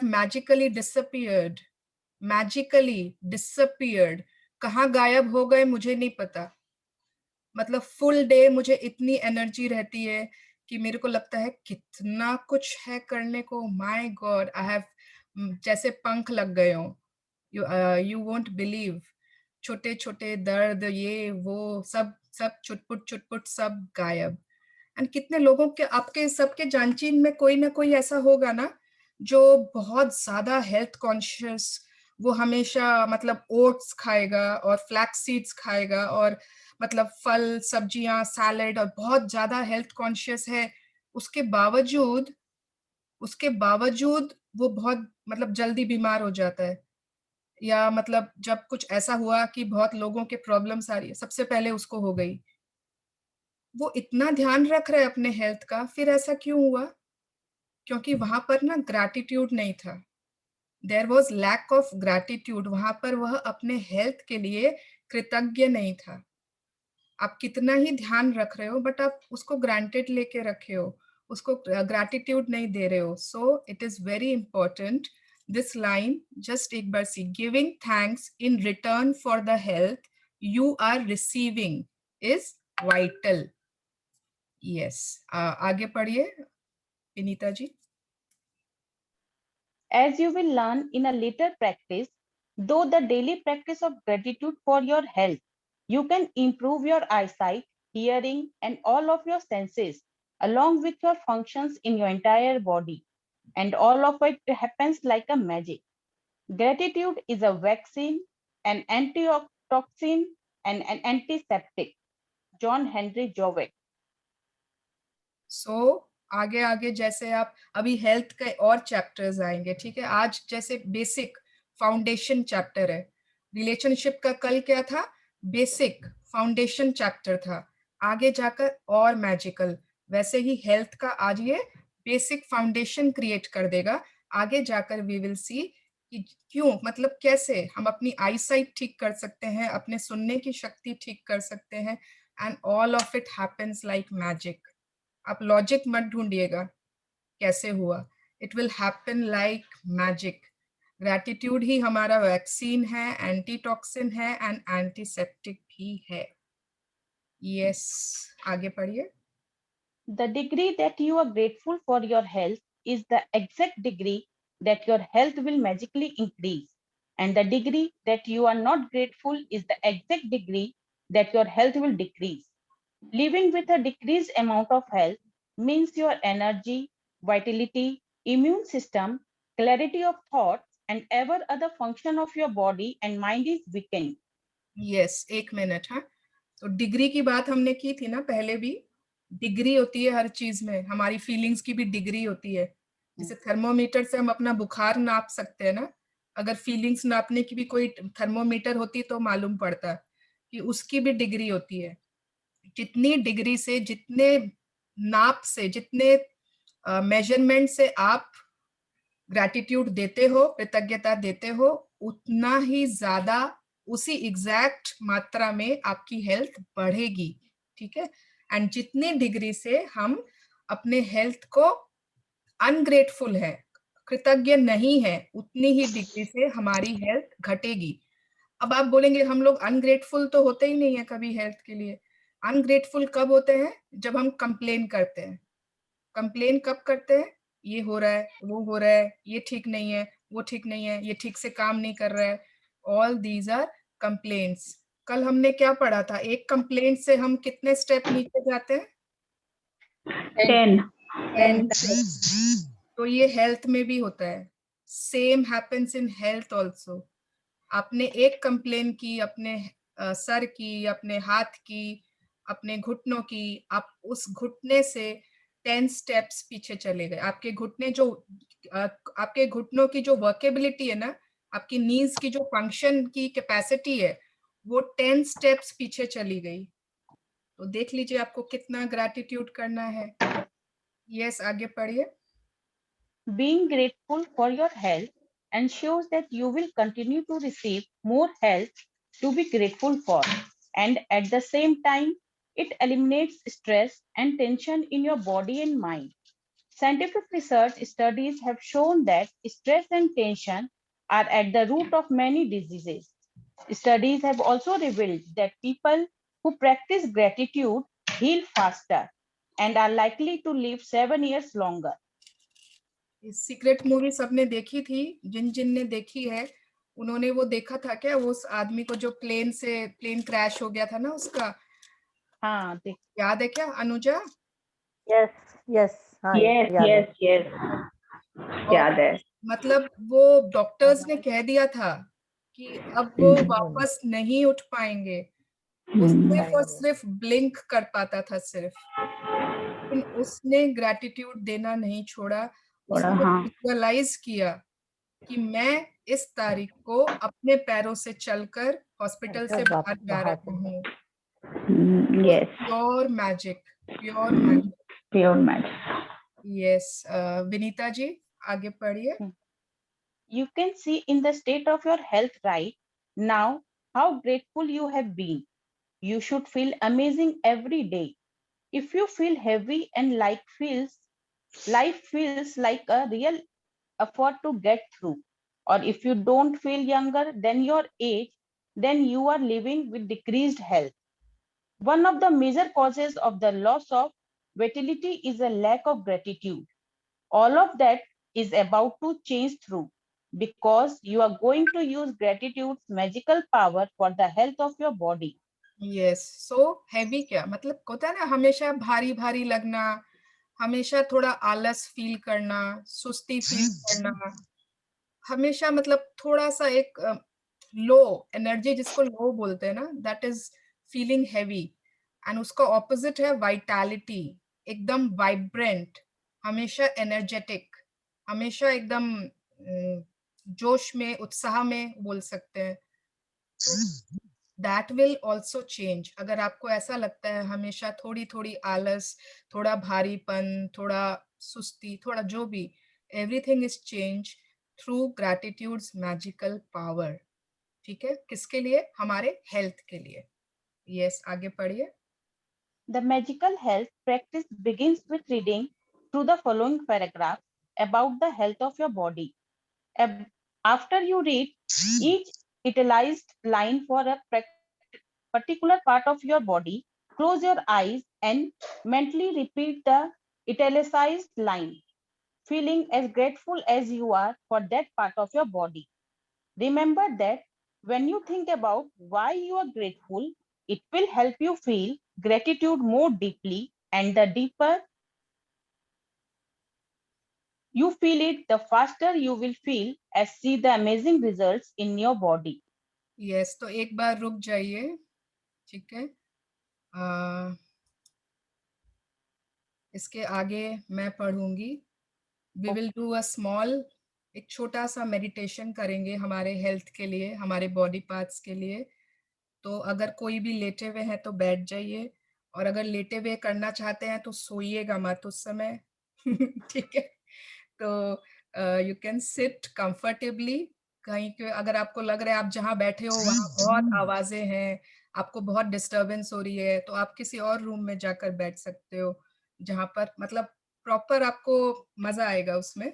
मैजिकली डिसअपियर्ड। कहाँ गायब हो गए मुझे नहीं पता। मतलब फुल डे मुझे इतनी एनर्जी रहती है कि मेरे को लगता है कितना कुछ है करने को। माय गॉड, आई हैव जैसे पंख लग गए हो। यू वोंट बिलीव, छोटे छोटे दर्द ये वो सब सब चुटपुट चुटपुट सब गायब। एंड कितने लोगों के आपके सबके जानचीन में कोई ना कोई ऐसा होगा ना जो बहुत ज्यादा हेल्थ कॉन्शियस, वो हमेशा मतलब ओट्स खाएगा और फ्लैक्स सीड्स खाएगा और मतलब फल सब्जियां सैलेड और बहुत ज्यादा हेल्थ कॉन्शियस है। उसके बावजूद उसके बावजूद वो बहुत मतलब जल्दी बीमार हो जाता है। या मतलब जब कुछ ऐसा हुआ कि बहुत लोगों के प्रॉब्लम्स आ रही है, सबसे पहले उसको हो गई। वो इतना ध्यान रख रहे अपने हेल्थ का, फिर ऐसा क्यों हुआ? क्योंकि वहां पर ना ग्रैटिट्यूड नहीं था। There was lack of gratitude. वहां पर वह अपने हेल्थ के लिए कृतज्ञ नहीं था। आप कितना ही ध्यान रख रहे हो बट आप उसको ग्रांटेड लेके रखे हो, उसको ग्रैटिट्यूड नहीं दे रहे हो। So it is very important this line, just एक बार see, giving thanks in return for the health you are receiving is vital. Yes, आगे पढ़िए Vinita ji. As you will learn in a later practice, though the daily practice of gratitude for your health, you can improve your eyesight, hearing, and all of your senses, along with your functions in your entire body. And all of it happens like a magic. Gratitude is a vaccine, an antitoxin, and an antiseptic. John Henry Jowett. सो आगे आगे जैसे आप अभी health के और chapters आएंगे, ठीक है। आज जैसे बेसिक फाउंडेशन चैप्टर है। रिलेशनशिप का कल क्या था? बेसिक फाउंडेशन चैप्टर था। आगे जाकर और मैजिकल। वैसे ही हेल्थ का आज ये बेसिक फाउंडेशन क्रिएट कर देगा। आगे जाकर वी विल सी कि क्यों, मतलब कैसे हम अपनी आई साइट ठीक कर सकते हैं, अपने सुनने की शक्ति ठीक कर सकते हैं। And all of it happens like magic. आप लॉजिक मत ढूंढिएगा कैसे हुआ, it will happen like magic. Gratitude ही हमारा वैक्सीन है, एंटीटॉक्सिन है एंड एंटीसेप्टिक भी है। यस, आगे पढ़िए। The degree that you are grateful for your health is the exact degree that your health will magically increase. And the degree that you are not grateful is the exact degree that your health will decrease. Living with a decreased amount of health means your energy, vitality, immune system, clarity of thought, and ever other function of your body and mind is weakened. Yes, एक minute. हाँ, तो degree की बात हमने की थी ना पहले भी। डिग्री होती है हर चीज में, हमारी फीलिंग्स की भी डिग्री होती है। जैसे थर्मोमीटर से हम अपना बुखार नाप सकते हैं ना, अगर फीलिंग्स नापने की भी कोई थर्मोमीटर होती तो मालूम पड़ता कि उसकी भी डिग्री होती है। जितनी डिग्री से, जितने नाप से, जितने मेजरमेंट से आप ग्रैटिट्यूड देते हो, कृतज्ञता देते हो, उतना ही ज्यादा उसी एग्जैक्ट मात्रा में आपकी हेल्थ बढ़ेगी। ठीक है। एंड जितनी डिग्री से हम अपने हेल्थ को अनग्रेटफुल है, कृतज्ञ नहीं है, उतनी ही डिग्री से हमारी हेल्थ घटेगी। अब आप बोलेंगे हम लोग अनग्रेटफुल तो होते ही नहीं है कभी हेल्थ के लिए। अनग्रेटफुल कब होते हैं? जब हम कंप्लेन करते हैं। कंप्लेन कब करते हैं? ये हो रहा है, वो हो रहा है, ये ठीक नहीं है, वो ठीक नहीं है, ये ठीक से काम नहीं कर रहा है। All these are complaints. कल हमने क्या पढ़ा था? एक कंप्लेंट से हम कितने स्टेप नीचे जाते हैं? 10। 10 तो ये हेल्थ में भी होता है। Same happens in health also. आपने एक कंप्लेन की अपने सर की, अपने हाथ की, अपने घुटनों की, आप उस घुटने से 10 स्टेप्स पीछे चले गए। आपके घुटने जो आपके घुटनों की जो वर्केबिलिटी है ना, आपकी नीज की जो फंक्शन की कैपेसिटी है, वो 10 स्टेप्स पीछे चली गई। तो देख लीजिए आपको कितना ग्रैटिट्यूड करना है। यस, आगे पढ़िए। Being grateful for your health ensures that you will continue to receive more health to be grateful for. And at the same time, it eliminates stress and tension in your body and mind. Scientific research studies have shown that stress and tension are at the root of many diseases. Studies have also revealed that people who practice gratitude heal faster and are likely to live 7 years longer. Secret movie सबने देखी थी? जिन जिन ने देखी है उन्होंने वो देखा था क्या? वो उस आदमी को जो प्लेन क्रैश हो गया था ना उसका, हाँ, याद है क्या अनुजा? यस यस, हाँ यस याद है। यस यस, याद है। मतलब वो डॉक्टर्स ने कह दिया था कि अब वो वापस नहीं उठ पाएंगे। वो सिर्फ और सिर्फ ब्लिंक कर पाता था सिर्फ, लेकिन उसने ग्रैटिट्यूड देना नहीं छोड़ा। उसने हाँ। विजुअलाइज किया कि मैं इस तारीख को अपने पैरों से चलकर हॉस्पिटल से बाहर जा रहा हूँ। Yes, pure magic, pure magic. Pure magic. Yes, Vinita ji आगे पढ़िए। You can see in the state of your health right now how grateful you have been. You should feel amazing every day. If you feel heavy and life feels like a real effort to get through, or if you don't feel younger than your age, then you are living with decreased health. One of the major causes of the loss of vitality is a lack of gratitude. All of that is about to change through because you are going to use gratitude's magical power for the health of your body. Yes, so heavy क्या मतलब होता है ना, हमेशा भारी भारी लगना, हमेशा थोड़ा आलस फील करना, सुस्ती फील करना, हमेशा मतलब थोड़ा सा एक लो एनर्जी, जिसको लो बोलते हैं ना, that is feeling heavy. And उसका ऑपोजिट है वाइटैलिटी, एकदम वाइब्रेंट, हमेशा एनर्जेटिक, हमेशा एकदम जोश में, उत्साह में बोल सकते हैं। तो दैट विल ऑल्सो चेंज। अगर आपको ऐसा लगता है हमेशा थोड़ी थोड़ी आलस, थोड़ा भारीपन, थोड़ा सुस्ती, थोड़ा जो भी, everything is change through gratitude's magical power. ठीक है, किसके लिए? हमारे हेल्थ के लिए। यस, आगे पढ़िए। The magical health practice begins with reading through the following paragraph about the health of your body. After you read each italicized line for a particular part of your body, close your eyes and mentally repeat the italicized line, feeling as grateful as you are for that part of your body. Remember that when you think about why you are grateful, it will help you feel gratitude more deeply, and the deeper you feel it, the faster you will feel and see the amazing results in your body. Yes, तो एक बार रुक जाइए। ठीक है, इसके आगे मैं पढ़ूंगी। We will do a small एक छोटा सा मेडिटेशन करेंगे हमारे हेल्थ के लिए, हमारे बॉडी पार्ट्स के लिए। तो अगर कोई भी लेटे हुए हैं तो बैठ जाइए, और अगर लेटे हुए करना चाहते हैं तो सोइएगा मत उस समय। ठीक है? तो यू कैन सिट कंफर्टेबली। कहीं के अगर आपको लग रहा है आप जहाँ बैठे हो वहाँ बहुत आवाजें हैं, आपको बहुत डिस्टरबेंस हो रही है, तो आप किसी और रूम में जाकर बैठ सकते हो, जहाँ पर मतलब प्रॉपर आपको मजा आएगा उसमें।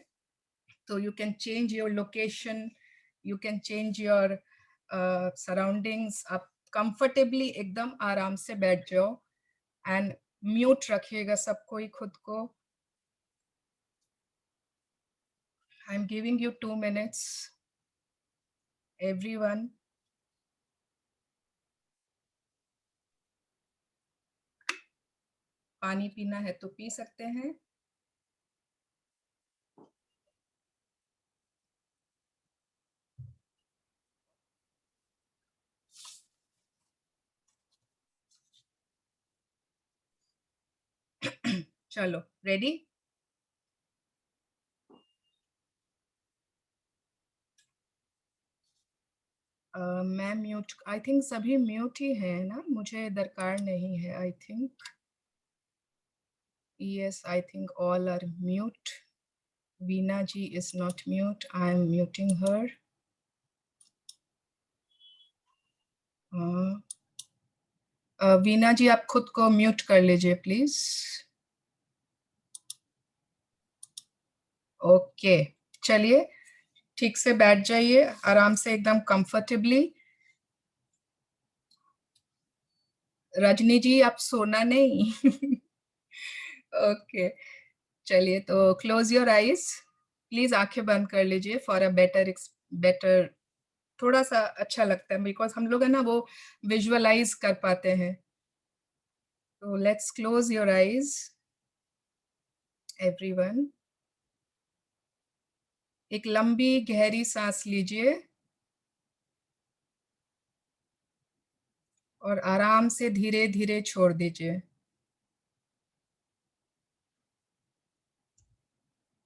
तो you can change your location, you can change your surroundings। आप comfortably एकदम आराम से बैठ जाओ, and mute रखिएगा सब कोई खुद को। I'm giving you 2 minutes, everyone। पानी पीना है तो पी सकते हैं। चलो, रेडी? मैं म्यूट, आई थिंक सभी म्यूट ही है ना, मुझे दरकार नहीं है I think. Yes, I think all are mute। Veena ji is not mute, I am muting her। Veena ji आप खुद को म्यूट कर लीजिए प्लीज। ओके, चलिए ठीक से बैठ जाइए आराम से एकदम कंफर्टेबली। रजनी जी आप सोना नहीं। ओके, चलिए तो क्लोज योर आईज, प्लीज आंखें बंद कर लीजिए फॉर अ बेटर। थोड़ा सा अच्छा लगता है बिकॉज हम लोग है ना वो विजुअलाइज कर पाते हैं। तो let's close your eyes everyone. एक लंबी गहरी सांस लीजिए और आराम से धीरे धीरे छोड़ दीजिए।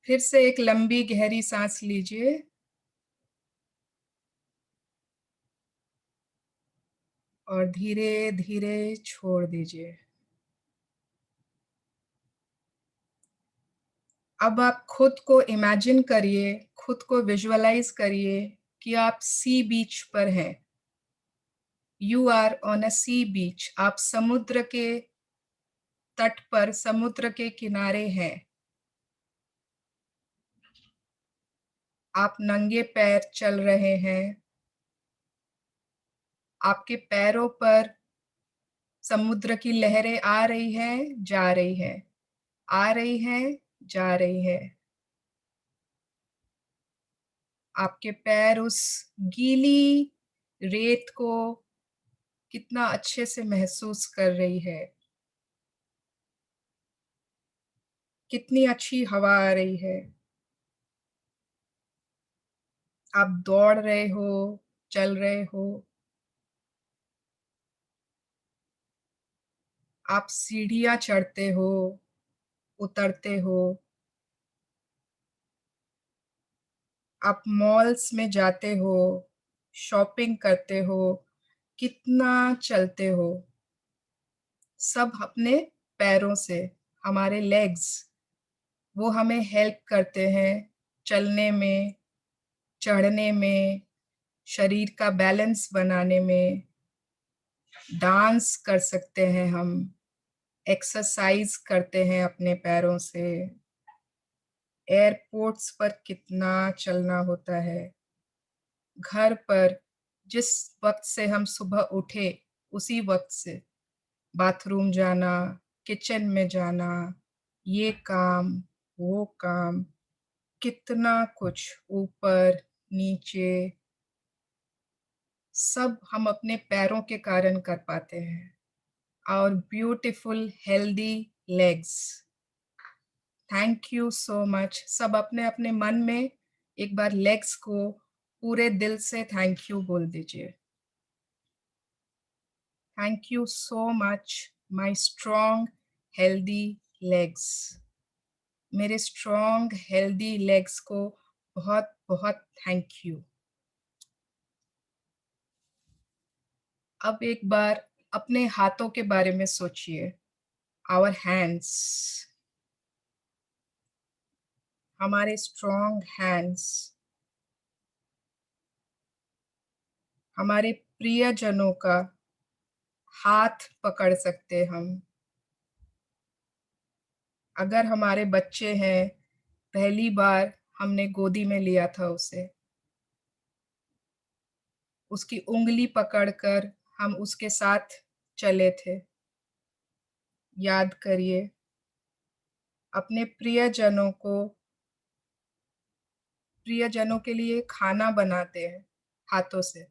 फिर से एक लंबी गहरी सांस लीजिए और धीरे धीरे छोड़ दीजिए। अब आप खुद को इमेजिन करिए, खुद को विजुअलाइज करिए कि आप सी बीच पर हैं। यू आर ऑन अ सी बीच, आप समुद्र के तट पर, समुद्र के किनारे हैं। आप नंगे पैर चल रहे हैं, आपके पैरों पर समुद्र की लहरें आ रही हैं, जा रही हैं, आ रही हैं, जा रही है। आपके पैर उस गीली रेत को कितना अच्छे से महसूस कर रही है। कितनी अच्छी हवा आ रही है। आप दौड़ रहे हो, चल रहे हो, आप सीढ़ियां चढ़ते हो, उतरते हो, आप मॉल्स में जाते हो, शॉपिंग करते हो, कितना चलते हो, सब अपने पैरों से। हमारे लेग्स वो हमें हेल्प करते हैं चलने में, चढ़ने में, शरीर का बैलेंस बनाने में। डांस कर सकते हैं हम, एक्सरसाइज करते हैं अपने पैरों से। एयरपोर्ट्स पर कितना चलना होता है। घर पर जिस वक्त से हम सुबह उठे उसी वक्त से बाथरूम जाना, किचन में जाना, ये काम, वो काम, कितना कुछ ऊपर नीचे, सब हम अपने पैरों के कारण कर पाते हैं। और beautiful healthy legs. Thank you so much. सब अपने अपने मन में एक बार लेग्स को पूरे दिल से थैंक यू बोल दीजिए। Thank you so much my strong healthy legs. मेरे स्ट्रॉन्ग हेल्दी लेग्स को बहुत बहुत थैंक यू। अब एक बार अपने हाथों के बारे में सोचिए। आवर हैंड्स, हमारे स्ट्रॉन्ग हैंड्स, हमारे प्रियजनों का हाथ पकड़ सकते हम। अगर हमारे बच्चे हैं, पहली बार हमने गोदी में लिया था उसे, उसकी उंगली पकड़कर हम उसके साथ चले थे। याद करिए, अपने प्रियजनों के लिए खाना बनाते हैं हाथों से।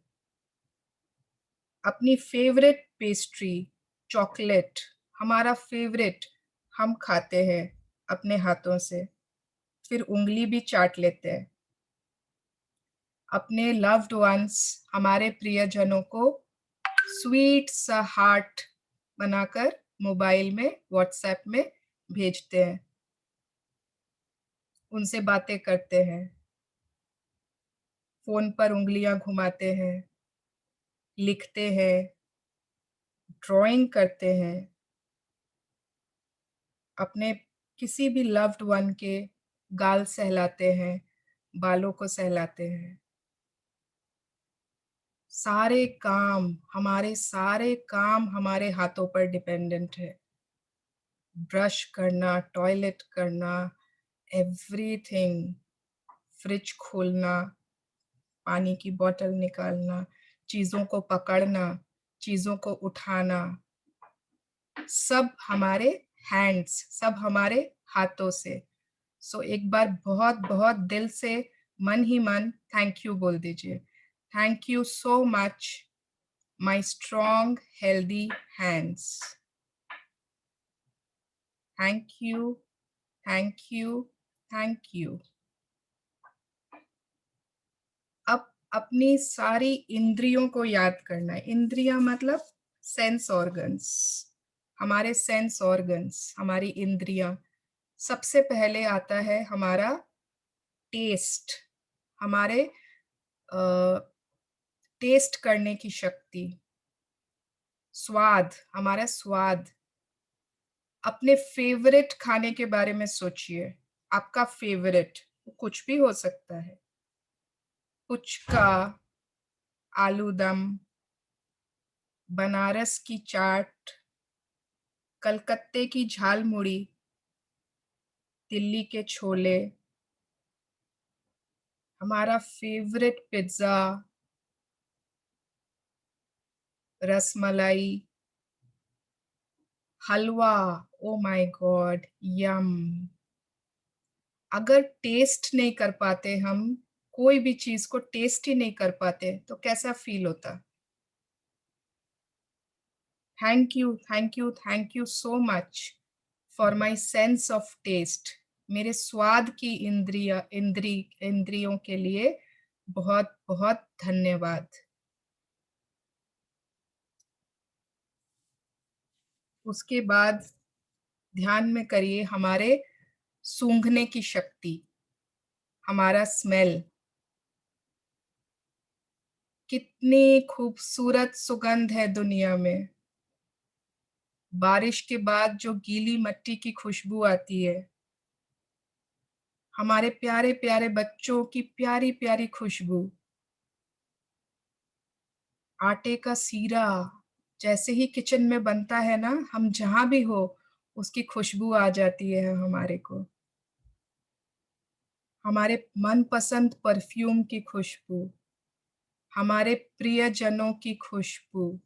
अपनी फेवरेट पेस्ट्री, चॉकलेट, हमारा फेवरेट हम खाते हैं अपने हाथों से, फिर उंगली भी चाट लेते हैं। अपने लव्ड वंस, हमारे प्रियजनों को स्वीट सा हार्ट बनाकर मोबाइल में, व्हाट्सएप में भेजते हैं, उनसे बातें करते हैं, फोन पर उंगलियां घुमाते हैं, लिखते हैं, ड्राइंग करते हैं, अपने किसी भी लव्ड वन के गाल सहलाते हैं, बालों को सहलाते हैं। हमारे सारे काम हमारे हाथों पर डिपेंडेंट है। ब्रश करना, टॉयलेट करना, एवरीथिंग, फ्रिज खोलना, पानी की बोतल निकालना, चीजों को पकड़ना, चीजों को उठाना, सब हमारे हैंड्स, सब हमारे हाथों से। सो एक बार बहुत बहुत दिल से, मन ही मन थैंक यू बोल दीजिए। Thank you so much, my strong healthy hands. Thank you, thank you, thank you. अब अपनी सारी इंद्रियों को याद करना है। इंद्रियां मतलब सेंस ऑर्गन्स, हमारे सेंस ऑर्गन्स, हमारी इंद्रियां। सबसे पहले आता है हमारा टेस्ट, हमारे टेस्ट करने की शक्ति, स्वाद, हमारा स्वाद। अपने फेवरेट खाने के बारे में सोचिए। आपका फेवरेट कुछ भी हो सकता है, पुचका, आलू दम, बनारस की चाट, कलकत्ते की झाल मुड़ी, दिल्ली के छोले, हमारा favourite pizza, rasmalai, halwa, oh my god, yum. अगर टेस्ट नहीं कर पाते हम, कोई भी चीज को टेस्ट ही नहीं कर पाते, तो कैसा फील होता? Thank you, thank you, thank you so much for my sense of taste. मेरे स्वाद की इंद्रियों के लिए बहुत बहुत धन्यवाद। उसके बाद ध्यान में करिए हमारे सूंघने की शक्ति, हमारा स्मेल। कितनी खूबसूरत सुगंध है दुनिया में। बारिश के बाद जो गीली मिट्टी की खुशबू आती है, हमारे प्यारे प्यारे बच्चों की प्यारी प्यारी खुशबू, आटे का सीरा जैसे ही किचन में बनता है ना, हम जहां भी हो उसकी खुशबू आ जाती है हमारे को। हमारे मनपसंद परफ्यूम की खुशबू, हमारे प्रियजनों की खुशबू,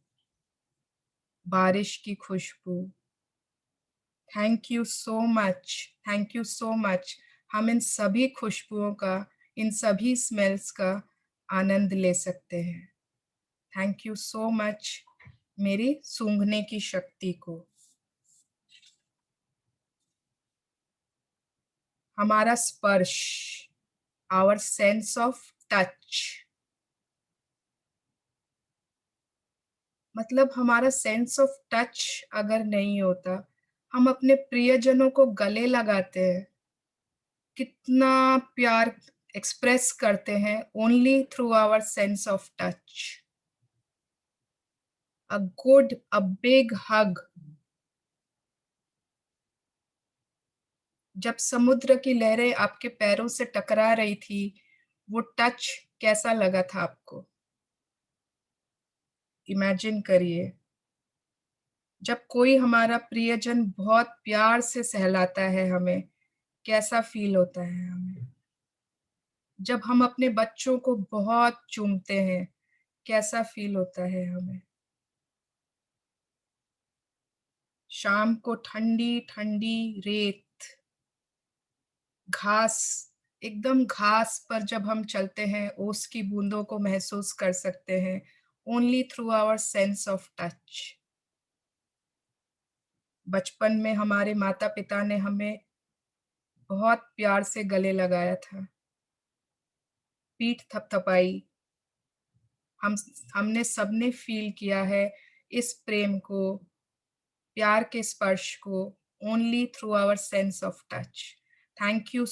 बारिश की खुशबू। Thank you so much, thank you so much. हम इन सभी खुशबुओं का, इन सभी स्मेल्स का आनंद ले सकते हैं। थैंक यू सो मच मेरी सूंघने की शक्ति को। हमारा स्पर्श, आवर सेंस ऑफ टच, मतलब हमारा सेंस ऑफ टच अगर नहीं होता, हम अपने प्रियजनों को गले लगाते हैं, कितना प्यार एक्सप्रेस करते हैं only through our sense of touch. A big hug. जब समुद्र की लहरें आपके पैरों से टकरा रही थी, वो टच कैसा लगा था आपको? इमेजिन करिए. जब कोई हमारा प्रियजन बहुत प्यार से सहलाता है हमें, कैसा फील होता है हमें? जब हम अपने बच्चों को बहुत चूमते हैं, कैसा फील होता है हमें? शाम को ठंडी ठंडी रेत, घास, एकदम घास पर जब हम चलते हैं, ओस की बूंदों को महसूस कर सकते हैं only through our sense of touch. बचपन में हमारे माता पिता ने हमें बहुत प्यार से गले लगाया था, पीठ थपथपाई. हमने सबने फील किया है इस प्रेम को, प्यार के स्पर्श को only through our sense of touch. Thank you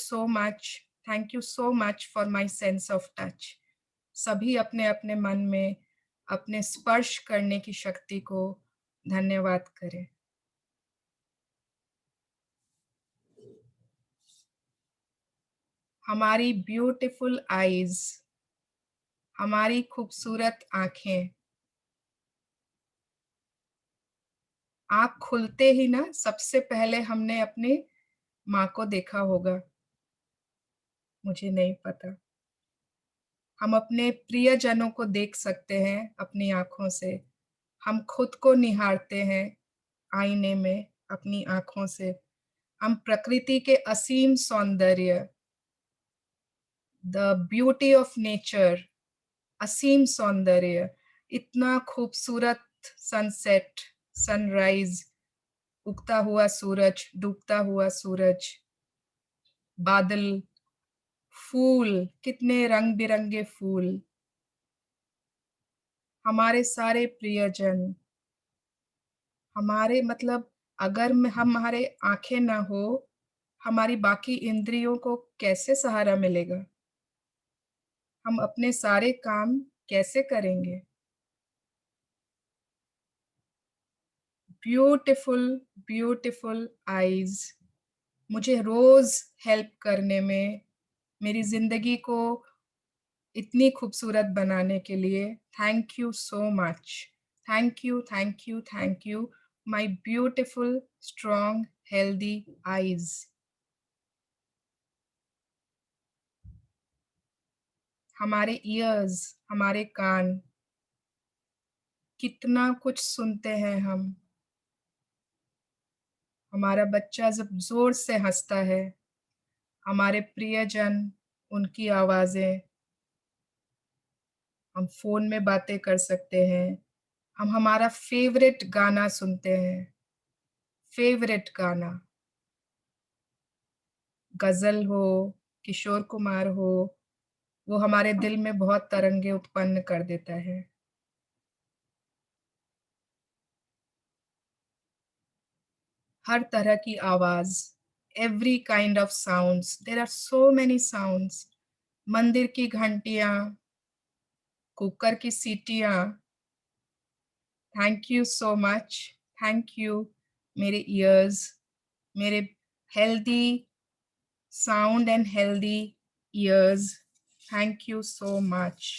so much for my sense of touch. सभी अपने अपने मन में अपने स्पर्श करने की शक्ति को धन्यवाद करें. हमारी ब्यूटीफुल आईज, हमारी खूबसूरत आंखें, आँख खुलते ही ना सबसे पहले हमने अपने माँ को देखा होगा, मुझे नहीं पता. हम अपने प्रियजनों को देख सकते हैं अपनी आँखों से. हम खुद को निहारते हैं आईने में अपनी आँखों से. हम प्रकृति के असीम सौंदर्य, द ब्यूटी ऑफ नेचर, असीम सौंदर्य, इतना खूबसूरत सनसेट, सनराइज, उगता हुआ सूरज, डूबता हुआ सूरज, बादल, फूल, कितने रंग बिरंगे फूल, हमारे सारे प्रियजन, हमारे मतलब अगर हमारे आंखें ना हो, हमारी बाकी इंद्रियों को कैसे सहारा मिलेगा? हम अपने सारे काम कैसे करेंगे? ब्यूटीफुल ब्यूटीफुल आईज मुझे रोज हेल्प करने में, मेरी जिंदगी को इतनी खूबसूरत बनाने के लिए. Thank you so much. Thank you thank you thank you my beautiful strong healthy eyes. हमारे ईयर्स, हमारे कान, कितना कुछ सुनते हैं हम. हमारा बच्चा जब जोर से हंसता है, हमारे प्रियजन, उनकी आवाजें, हम फोन में बातें कर सकते हैं. हम हमारा फेवरेट गाना सुनते हैं, फेवरेट गाना, गजल हो, किशोर कुमार हो, वो हमारे दिल में बहुत तरंगे उत्पन्न कर देता है. हर तरह की आवाज, every kind of sounds, there are so many sounds. मंदिर की घंटियां, कुकर की सीटियां. Thank you so much. Thank you मेरे ईयर्स, मेरे healthy sound and healthy years. Thank you so much.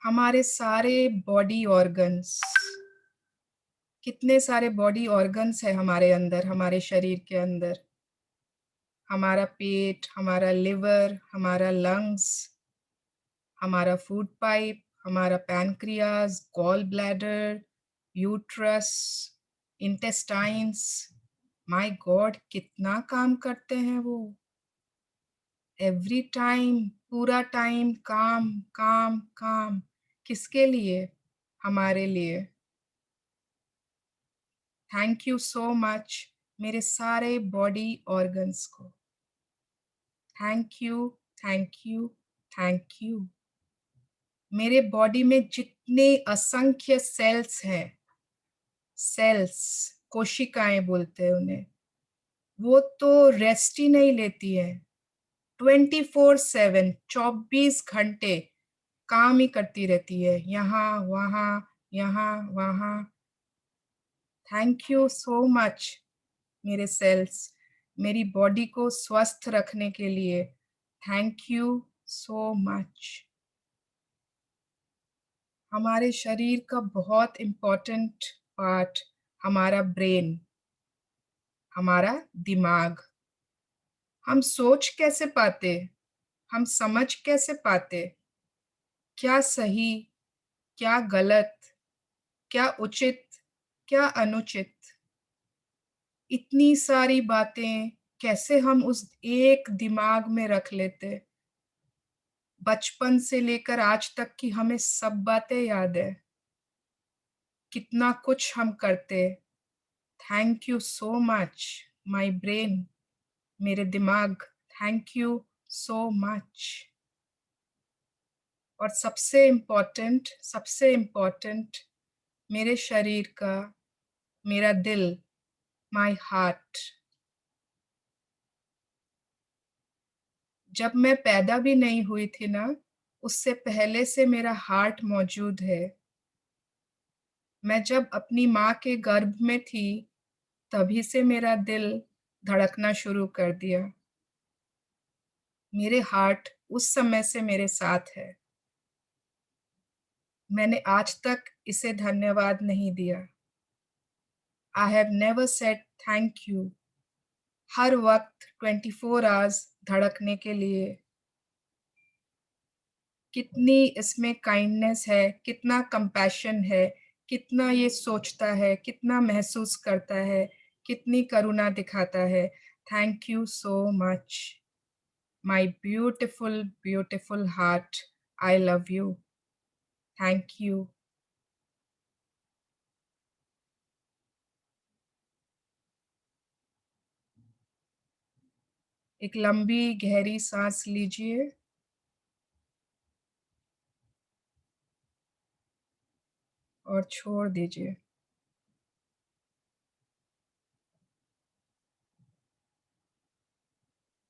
हमारे सारे बॉडी ऑर्गन्स, कितने सारे बॉडी ऑर्गन्स है हमारे अंदर, हमारे शरीर के अंदर. हमारा पेट, हमारा लिवर, हमारा लंग्स, हमारा फूड पाइप, हमारा pancreas, gall bladder, uterus, intestines. My god, कितना काम करते हैं वो. एवरी टाइम, पूरा टाइम काम काम काम. किसके लिए? हमारे लिए. थैंक यू सो मच मेरे सारे बॉडी ऑर्गन्स को. Thank you thank you thank you. मेरे बॉडी में जितने असंख्य सेल्स हैं, सेल्स, कोशिकाएं बोलते हैं उन्हें, वो तो रेस्ट ही नहीं लेती है, 24/7 24 घंटे काम ही करती रहती है, यहाँ वहाँ। थैंक यू सो मच मेरे सेल्स, मेरी बॉडी को स्वस्थ रखने के लिए। Thank you so much. हमारे शरीर का बहुत इम्पोर्टेंट पार्ट हमारा ब्रेन, हमारा दिमाग। हम सोच कैसे पाते, हम समझ कैसे पाते, क्या सही, क्या गलत, क्या उचित, क्या अनुचित, इतनी सारी बातें कैसे हम उस एक दिमाग में रख लेते। बचपन से लेकर आज तक की हमें सब बातें याद है, कितना कुछ हम करते। Thank you so much my brain, मेरे दिमाग, थैंक यू सो मच। और सबसे इम्पोर्टेंट मेरे शरीर का, मेरा दिल, माय हार्ट। जब मैं पैदा भी नहीं हुई थी ना, उससे पहले से मेरा हार्ट मौजूद है। मैं जब अपनी माँ के गर्भ में थी, तभी से मेरा दिल धड़कना शुरू कर दिया। मेरे हार्ट उस समय से मेरे साथ है। मैंने आज तक इसे धन्यवाद नहीं दिया। I have never said thank you. हर वक्त 24 आवर्स धड़कने के लिए। कितनी इसमें काइंडनेस है, कितना कंपैशन है, कितना ये सोचता है, कितना महसूस करता है, कितनी करुणा दिखाता है। Thank you so much my beautiful heart, I love you. Thank you. एक लंबी गहरी सांस लीजिए और छोड़ दीजिए।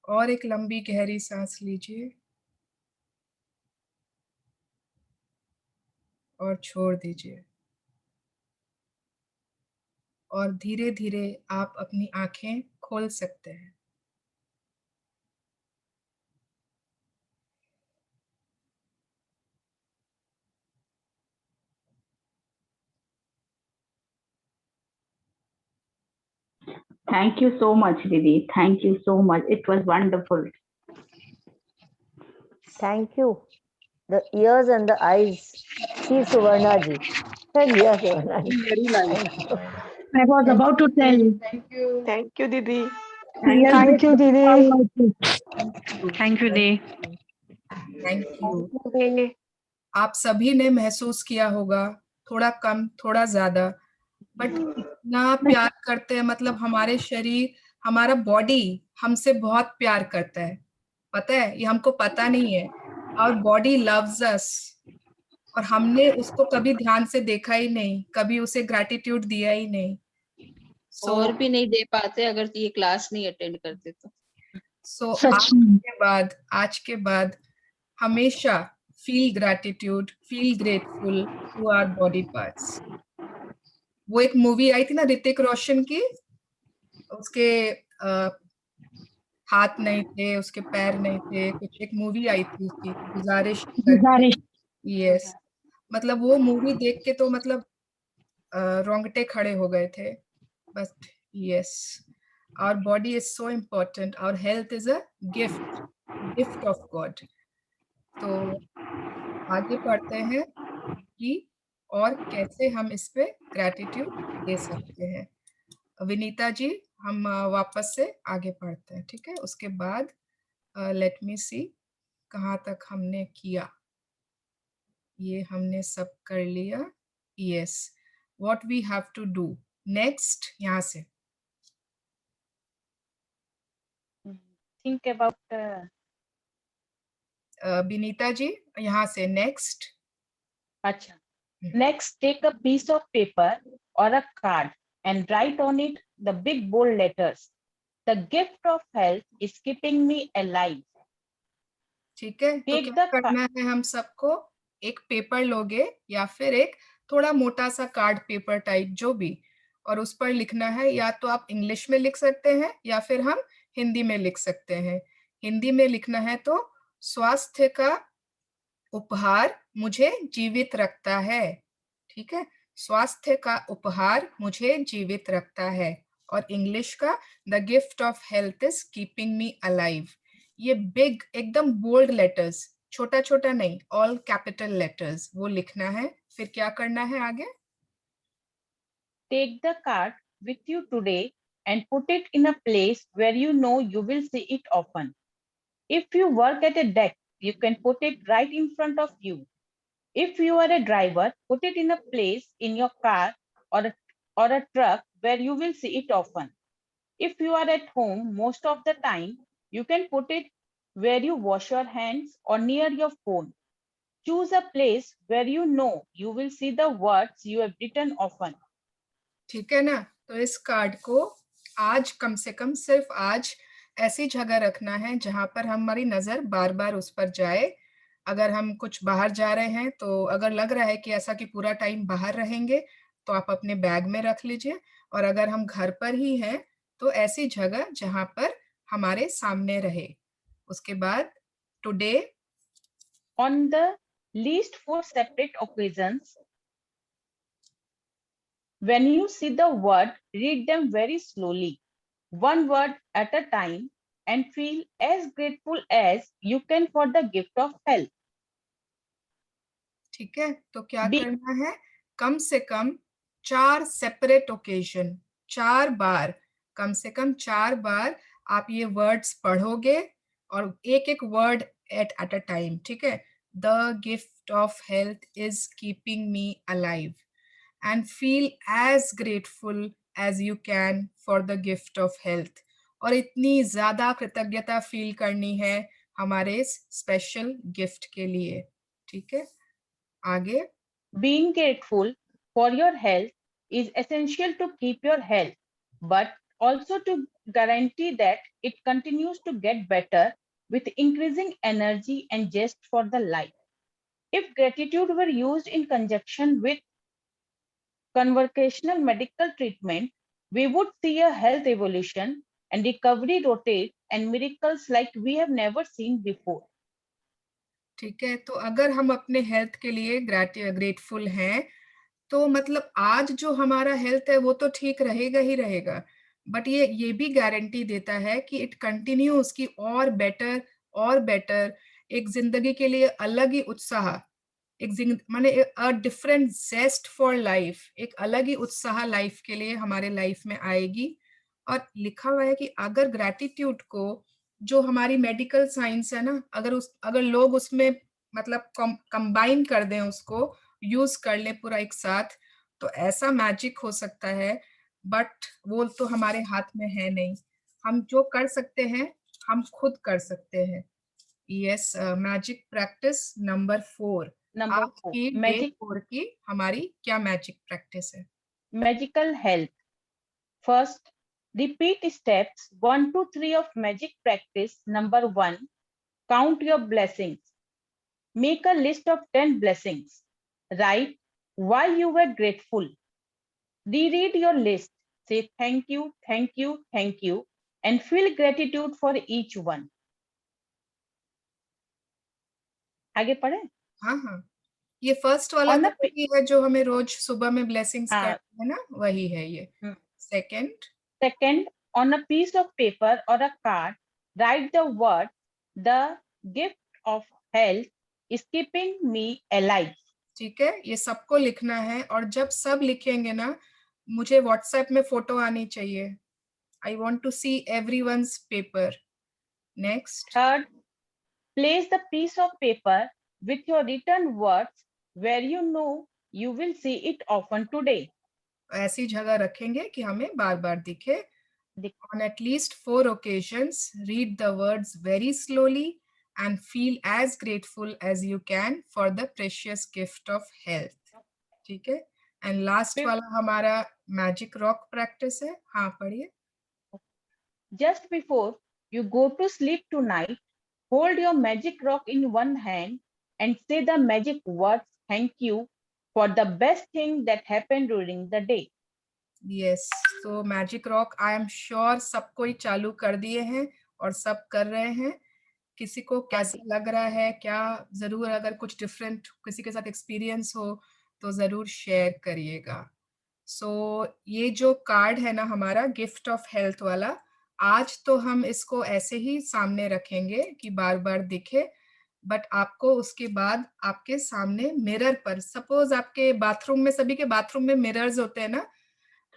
और एक लंबी गहरी सांस लीजिए और छोड़ दीजिए। और धीरे-धीरे आप अपनी आँखें खोल सकते हैं। Thank you so much, Didi. Thank you so much. It was wonderful. Thank you. The ears and the eyes. See Suvarna ji. And yes, Suvarna ji. Very nice. Thank you. I was about to tell you. Thank you, Didi. Thank you, Didi. Thank you, Didi. Thank you. आप सभी ने महसूस किया होगा, थोड़ा कम, थोड़ा ज़्यादा, but इतना प्यार करते हैं, मतलब हमारे शरीर, हमारा बॉडी हमसे बहुत प्यार करता है। पता है? ये हमको पता नहीं है। आवर बॉडी लव्स अस और हमने उसको कभी ध्यान से देखा ही नहीं, कभी उसे ग्रैटिट्यूड दिया ही नहीं। और भी नहीं दे पाते अगर ये क्लास नहीं अटेंड करते तो। आज के बाद हमेशा feel gratitude, feel grateful to our body parts. वो एक मूवी आई थी ना ऋतिक रोशन की, उसके हाथ नहीं थे, उसके पैर नहीं थे, कुछ एक मूवी आई थी उसकी, गुजारिश। यस, मतलब वो मूवी देख के तो मतलब रोंगटे खड़े हो गए थे। But yes, our body is so important, our health is a gift of god. तो आगे पढ़ते हैं कि और कैसे हम इस पे ग्रैटिट्यूड दे सकते हैं। विनीता जी, हम वापस से आगे पढ़ते हैं, ठीक है? उसके बाद लेट मी सी कहाँ तक हमने किया। ये हमने सब कर लिया। Yes, what we have to do next, यहाँ से Think about विनीता जी, यहाँ से next. Acha. Next, take a piece of paper or a card and write on it the big bold letters. The gift of health is keeping me alive. ठीक है, तो Take क्या the करना है हम सबको? एक पेपर लोगे या फिर एक थोड़ा मोटा सा कार्ड पेपर टाइप जो भी, और उस पर लिखना है, या तो आप इंग्लिश में लिख सकते हैं या फिर हम हिंदी में लिख सकते हैं। हिंदी में लिखना है तो स्वास्थ्य का उपहार मुझे जीवित रखता है। ठीक है, स्वास्थ्य का उपहार मुझे जीवित रखता है। और इंग्लिश का the gift of health is keeping me alive. ये बिग एकदम बोल्ड लेटर्स, छोटा छोटा नहीं, ऑल कैपिटल लेटर्स वो लिखना है। फिर क्या करना है आगे? Take the card with you today and put it in a place where you know you will see it often. If you work at a desk, you can put it right in front of you. If you are a driver, put it in a place in your car or a truck where you will see it often. If you are at home most of the time, you can put it where you wash your hands or near your phone. Choose a place where you know you will see the words you have written often. ठीक है ना? तो इस card को आज कम से कम सिर्फ आज ऐसी जगह रखना है जहां पर हमारी नजर बार बार उस पर जाए। अगर हम कुछ बाहर जा रहे हैं तो अगर लग रहा है कि ऐसा कि पूरा टाइम बाहर रहेंगे तो आप अपने बैग में रख लीजिए, और अगर हम घर पर ही हैं तो ऐसी जगह जहां पर हमारे सामने रहे। उसके बाद today On the least 4 separate occasions, when you see the word, read them very slowly, one word at a time, and feel as grateful as you can for the gift of health. ठीक है, तो क्या Be- करना है? कम से कम 4 separate occasion, 4 बार, कम से कम 4 बार आप ये वर्ड्स पढ़ोगे, और एक एक वर्ड एट अ टाइम। ठीक है, the gift of health is keeping me alive, and feel as grateful as you can for the gift of health. और इतनी ज्यादा कृतज्ञता फील करनी है हमारे इस स्पेशल गिफ्ट के लिए। ठीक है, आगे Being grateful for your health is essential to keep your health, but also to guarantee that it continues to get better with increasing energy and zest for the life. If gratitude were used in conjunction with convocational medical treatment, we would see a health evolution and recovery rotate and miracles like we have never seen before. ठीक है, तो अगर हम अपने health के लिए grateful हैं तो मतलब आज जो हमारा हेल्थ है वो तो ठीक रहेगा ही रहेगा, बट ये भी गारंटी देता है कि इट कंटिन्यू उसकी और बेटर एक जिंदगी के लिए अलग ही उत्साह, माने अ डिफरेंट जेस्ट फॉर लाइफ, एक अलग ही उत्साह लाइफ के लिए हमारे लाइफ में आएगी। और लिखा हुआ है कि अगर ग्रैटिट्यूड को, जो हमारी मेडिकल साइंस है ना, अगर लोग उसमें मतलब कंबाइन कर दें, उसको यूज कर ले पूरा एक साथ, तो ऐसा मैजिक हो सकता है। बट वो तो हमारे हाथ में है नहीं। हम जो कर सकते हैं हम खुद कर सकते हैं। Yes, magic practice number 4। Number आज 4, की डे 4 की हमारी क्या मैजिक प्रैक्टिस है? magical health. First, repeat steps 1 to 3 of magic practice. Number 1, count your blessings. Make a list of 10 blessings. Write why you were grateful. Reread your list. Say thank you, thank you, thank you, and feel gratitude for each one. आगे पढ़े? हाँ हाँ, ये first वाला On तो a वही है जो हमें रोज सुबह में ब्लेसिंग्स हाँ, करते हैं ना, वही है ये। Second, Second, on a piece of paper or a card, write the word, the gift of health is keeping me alive. ठीक है, ये सबको लिखना है, और जब सब लिखेंगे ना, मुझे व्हाट्सएप में फोटो आनी चाहिए। I want to see everyone's paper. Next, Third, place the piece of paper with your written words where you know you will see it often today. ऐसी जगह रखेंगे कि हमें बार बार दिखे। On at least 4 occasions, read the words very slowly and feel as grateful as you can for the precious gift of health. ठीक है, and last Fifth, वाला हमारा मैजिक रॉक प्रैक्टिस है। हाँ, पढ़िए। Just before you go to sleep tonight, hold your magic rock in one hand and say the magic words thank you for the best thing that happened during the day. Yes, तो magic rock I am sure सब कोई चालू कर दिए हैं और सब कर रहे हैं। किसी को कैसा लग रहा है, क्या जरूर अगर कुछ डिफरेंट किसी के साथ एक्सपीरियंस हो तो जरूर शेयर करिएगा। सो ये जो कार्ड है ना हमारा गिफ्ट ऑफ हेल्थ वाला, आज तो हम इसको ऐसे ही सामने रखेंगे कि बार बार दिखे, बट आपको उसके बाद आपके सामने मिरर पर, सपोज आपके बाथरूम में, सभी के बाथरूम में मिरर्स होते हैं ना,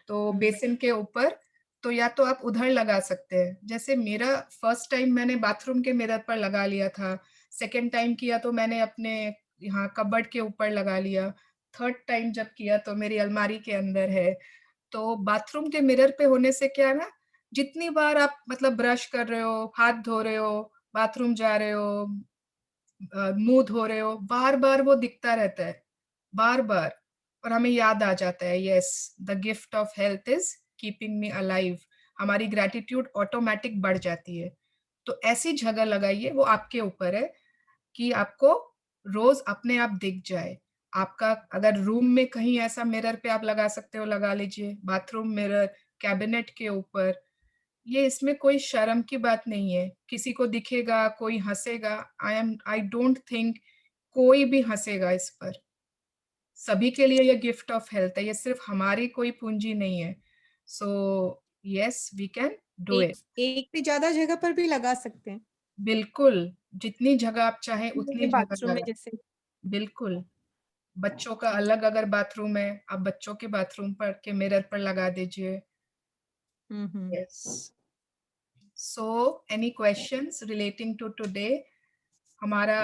तो बेसिन के ऊपर, तो या तो आप उधर लगा सकते हैं। जैसे मेरा फर्स्ट टाइम मैंने बाथरूम के मिरर पर लगा लिया था, सेकंड टाइम किया तो मैंने अपने यहाँ कबर्ड के ऊपर लगा लिया, थर्ड टाइम जब किया तो मेरी अलमारी के अंदर है। तो बाथरूम के मिरर पे होने से क्या है ना, जितनी बार आप मतलब ब्रश कर रहे हो, हाथ धो रहे हो, बाथरूम जा रहे हो, मुंह धो रहे हो, बार बार वो दिखता रहता है, बार बार, और हमें याद आ जाता है yes the gift of health is keeping me alive. हमारी ग्रेटिट्यूड ऑटोमेटिक बढ़ जाती है। तो ऐसी जगह लगाइए, वो आपके ऊपर है कि आपको रोज अपने आप दिख जाए। आपका अगर रूम में कहीं ऐसा मिरर पे आप लगा सकते हो, लगा लीजिए, बाथरूम मिरर, कैबिनेट के ऊपर। ये इसमें कोई शर्म की बात नहीं है। किसी को दिखेगा, कोई हंसेगा, आई डोंट थिंक कोई भी हंसेगा इस पर। सभी के लिए ये गिफ्ट ऑफ हेल्थ है, ये सिर्फ हमारी कोई पूंजी नहीं है। So yes we can do it. एक से ज्यादा जगह पर भी लगा सकते हैं। बिल्कुल, जितनी जगह आप चाहें उतनी जगह बाथरूम में लगा। जैसे बिल्कुल, बच्चों का अलग अगर बाथरूम है, आप बच्चों के बाथरूम पर के मिरर पर लगा दीजिए। Yes. So any questions relating to today? हमारा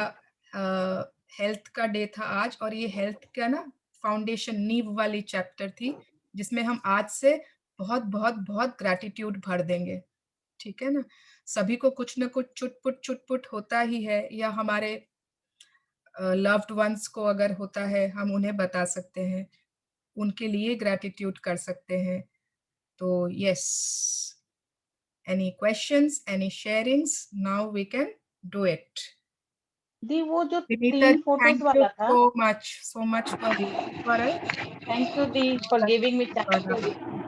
हेल्थ का डे था आज, और ये हेल्थ का ना फाउंडेशन, नींव वाली चैप्टर थी, जिसमें हम आज से बहुत बहुत बहुत ग्रैटिट्यूड भर देंगे। ठीक है ना? सभी को कुछ ना कुछ चुटपुट होता ही है, या हमारे लव्ड वंस को अगर होता है, हम उन्हें बता सकते हैं, उनके लिए ग्रैटिट्यूड कर सकते हैं। तो yes, any questions, any sharings? Now we can do it. दी वो जो विनीता, 3 फोटोज थैंक यू वाला था, so much for it. Thank you the for giving me time.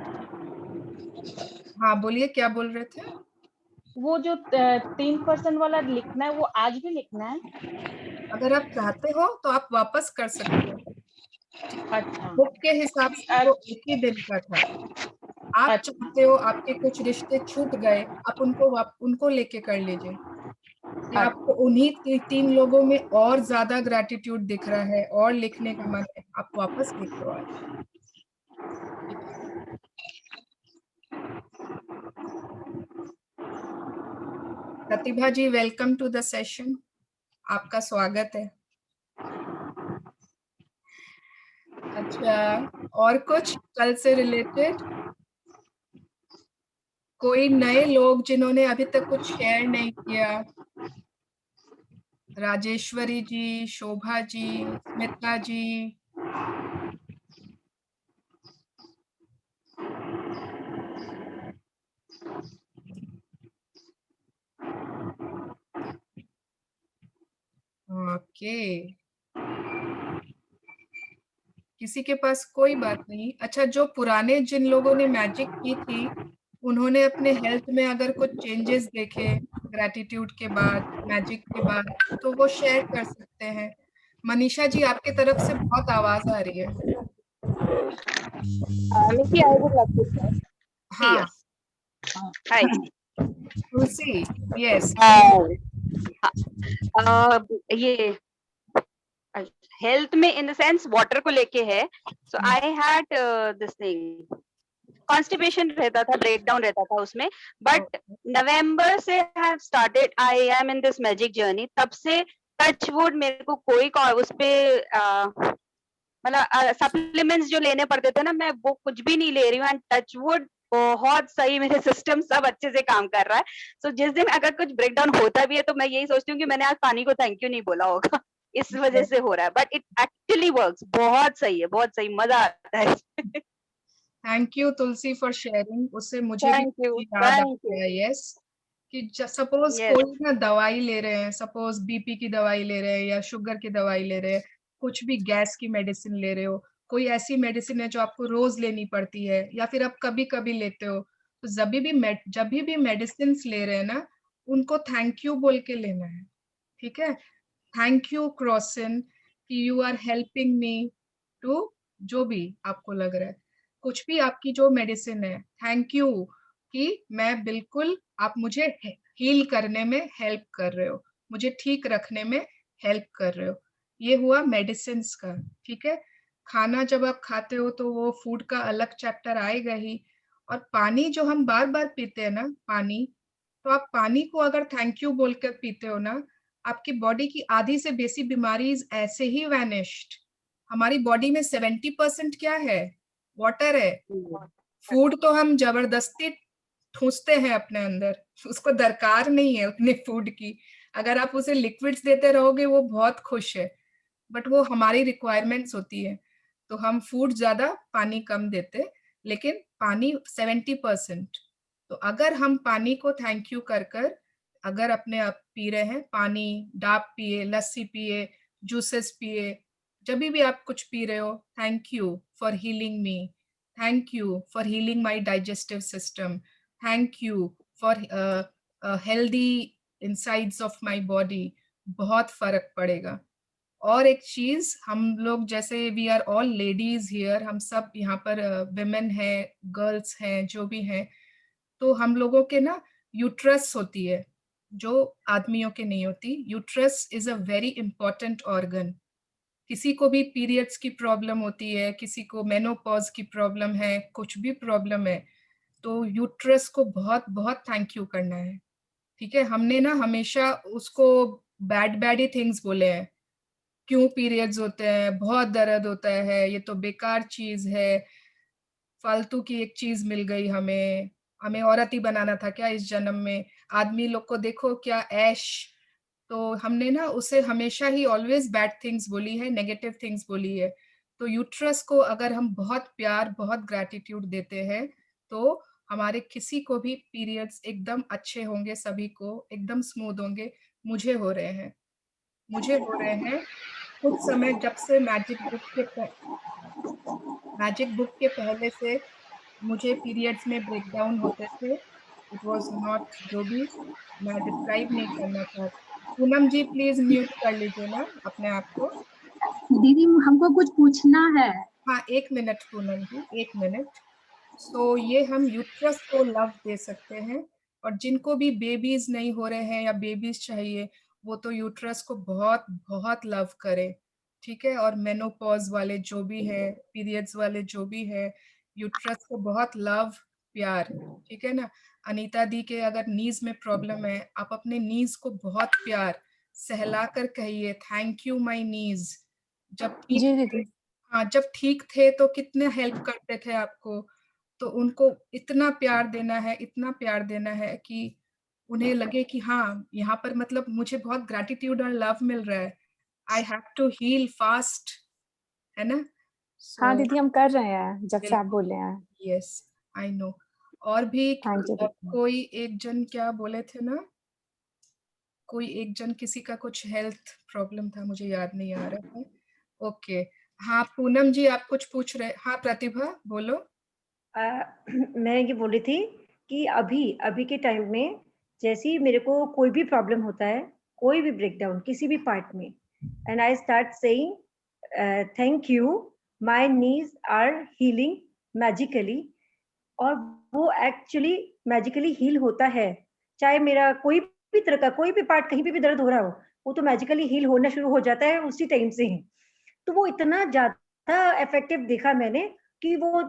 हाँ बोलिए, क्या बोल रहे थे? वो जो 3% वाला लिखना है वो आज भी लिखना है? अगर आप चाहते हो तो आप वापस कर सकते हो। अच्छा, बुक के हिसाब से वो एक ही दिन का था। आप चाहते हो, आपके कुछ रिश्ते छूट गए, आप उनको लेके कर लीजिए, या आपको उन्हीं 3 लोगों में और ज्यादा ग्रैटिट्यूड दिख रहा है और लिखने का मन है, आप वापस लिख लो आज। प्रतिभा जी, वेलकम टू द सेशन, आपका स्वागत है। अच्छा, और कुछ कल से रिलेटेड? कोई नए लोग जिन्होंने अभी तक कुछ शेयर नहीं किया? राजेश्वरी जी, शोभा जी, स्मिता जी। ओके, किसी के पास कोई बात नहीं। अच्छा, जो पुराने जिन लोगों ने मैजिक की थी, उन्होंने अपने हेल्थ में अगर कुछ चेंजेस देखे ग्रैटिट्यूड के बाद, मैजिक के बाद, तो वो शेयर कर सकते हैं। मनीषा जी, आपके तरफ से बहुत आवाज आ रही है। Nikki, I would like to say. हाँ, Yes. Hi. तुलसी, यस। ये हेल्थ में इन द सेंस वाटर को लेके है। So I had this thing, constipation रहता था, ब्रेकडाउन रहता था उसमें, बट नवंबर से have started, I am in this magic journey. तब से टच वुड मेरे को कोई उस पे मतलब सप्लीमेंट्स जो लेने पड़ते थे ना, मैं वो कुछ भी नहीं ले रही हूँ, एंड टच वुड बहुत सही, मेरे सिस्टम सब अच्छे से काम कर रहा है। सो जिस दिन अगर कुछ ब्रेकडाउन होता भी है तो मैं यही सोचती हूँ कि मैंने आज पानी को थैंक यू नहीं बोला होगा, इस वजह से हो रहा है, बट इट एक्चुअली वर्क्स। बहुत सही है, बहुत सही, मजा आता है। Thank you Tulsi for sharing, उससे मुझे भी थैंक यू, याद आ थैंक यू। गया। यस, कि सपोज यस, कोई ना दवाई ले रहे हैं, सपोज बीपी की दवाई ले रहे हैं या शुगर की दवाई ले रहे हैं, कुछ भी गैस की मेडिसिन ले रहे हो, कोई ऐसी मेडिसिन है जो आपको रोज लेनी पड़ती है या फिर आप कभी कभी लेते हो, तो जब भी मेडिसिन ले रहे हैं ना, उनको थैंक यू बोल के लेना है। ठीक है, थैंक यू क्रॉसन कि you are helping me to, जो भी आपको लग रहा है, कुछ भी आपकी जो मेडिसिन है, थैंक यू कि मैं बिल्कुल, आप मुझे हील करने में हेल्प कर रहे हो, मुझे ठीक रखने में हेल्प कर रहे हो। ये हुआ मेडिसिन का। ठीक है, खाना जब आप खाते हो तो वो फूड का अलग चैप्टर आएगा ही। और पानी जो हम बार बार पीते हैं ना, पानी, तो आप पानी को अगर थैंक यू बोलकर पीते हो ना, आपकी बॉडी की आधी से बेसी बीमारीज ऐसे ही वैनिश्ड। हमारी बॉडी में 70% क्या है? वाटर है। फूड तो हम जबरदस्ती ठूसते हैं अपने अंदर, उसको दरकार नहीं है उतने फूड की। अगर आप उसे लिक्विड्स देते रहोगे वो बहुत खुश है, बट वो हमारी रिक्वायरमेंट्स होती है, तो हम फूड ज्यादा, पानी कम देते, लेकिन पानी 70%। तो अगर हम पानी को थैंक यू कर कर अगर अपने आप पी रहे हैं, पानी, डाब पिए, लस्सी पिए, जूसेस पिए, जब भी आप कुछ पी रहे हो, thank you for healing me, thank you for healing my digestive system, thank you for healthy insides of my body, बहुत फर्क पड़ेगा। और एक चीज, हम लोग जैसे we are all ladies here, हम सब यहाँ पर विमेन है, गर्ल्स हैं, जो भी हैं, तो हम लोगों के ना यूट्रस होती है जो आदमियों के नहीं होती। Uterus is a very important organ. किसी को भी पीरियड्स की प्रॉब्लम होती है, किसी को मेनोपॉज की प्रॉब्लम है, कुछ भी प्रॉब्लम है, तो यूट्रस को बहुत बहुत थैंक यू करना है। ठीक है, हमने ना हमेशा उसको बैड बैड ही थिंग्स बोले हैं, क्यों पीरियड्स होते हैं, बहुत दर्द होता है, ये तो बेकार चीज है, फालतू की एक चीज मिल गई हमें, हमें औरत ही बनाना था क्या इस जन्म में, आदमी लोग को देखो क्या ऐश। तो हमने ना उसे हमेशा ही ऑलवेज बैड थिंग्स बोली है, नेगेटिव थिंग्स बोली है। तो यूट्रस को अगर हम बहुत प्यार, बहुत ग्रैटिट्यूड देते हैं, तो हमारे किसी को भी पीरियड्स एकदम अच्छे होंगे, सभी को एकदम स्मूथ होंगे। मुझे हो रहे हैं, मुझे हो रहे हैं कुछ समय, जब से मैजिक बुक के पहले से मुझे पीरियड्स में ब्रेकडाउन होते थे। इट वाज नॉट, जो भी मैं डिस्क्राइब नहीं करना चाहती। पूनम जी प्लीज म्यूट कर लीजिए ना अपने आप को। दीदी हमको कुछ पूछना है। हाँ, 1 मिनट पूनम जी, 1 मिनट। सो ये हम यूट्रस को लव दे सकते हैं, और जिनको भी बेबीज नहीं हो रहे हैं या बेबीज चाहिए, वो तो यूट्रस को बहुत बहुत लव करे। ठीक है, और मेनोपॉज वाले जो भी है, पीरियड्स वाले जो भी है, यूट्रस को बहुत लव, प्यार। ठीक है ना। अनीता दी के अगर नीज में प्रॉब्लम है, आप अपने नीज को बहुत प्यार सहला कर कहिए, थैंक यू माय नीज। जब ठीक जी थे, दीदी। हाँ, जब ठीक थे तो कितने हेल्प करते थे आपको, तो उनको इतना प्यार देना है, इतना प्यार देना है कि उन्हें लगे कि हाँ, यहाँ पर मतलब मुझे बहुत ग्रैटिट्यूड और लव मिल रहा है, I have to heal fast, है ना। हाँ सो दीदी हम कर रहे हैं जब से आप बिल्कुल, बोले हैं। Yes, I know. और भी थैंक यू दीदी। कोई एक जन क्या बोले थे ना, कोई एक जन, किसी का कुछ हेल्थ प्रॉब्लम था, मुझे याद नहीं आ रहा है। ओके, हाँ पूनम जी आप कुछ पूछ रहे, हाँ प्रतिभा बोलो। मैं ये बोल रही थी कि अभी अभी के टाइम में जैसे ही मेरे को कोई भी प्रॉब्लम होता है, कोई भी ब्रेकडाउन किसी भी पार्ट में, and I start saying thank you, my knees are healing magically, और वो एक्चुअली मैजिकली हील होता है। चाहे मेरा कोई भी तरह का कोई भी पार्ट कहीं पे भी दर्द हो रहा हो, वो तो मैजिकली हील होना शुरू हो जाता है उसी टाइम से ही। तो वो इतना ज्यादा इफेक्टिव देखा मैंने कि वो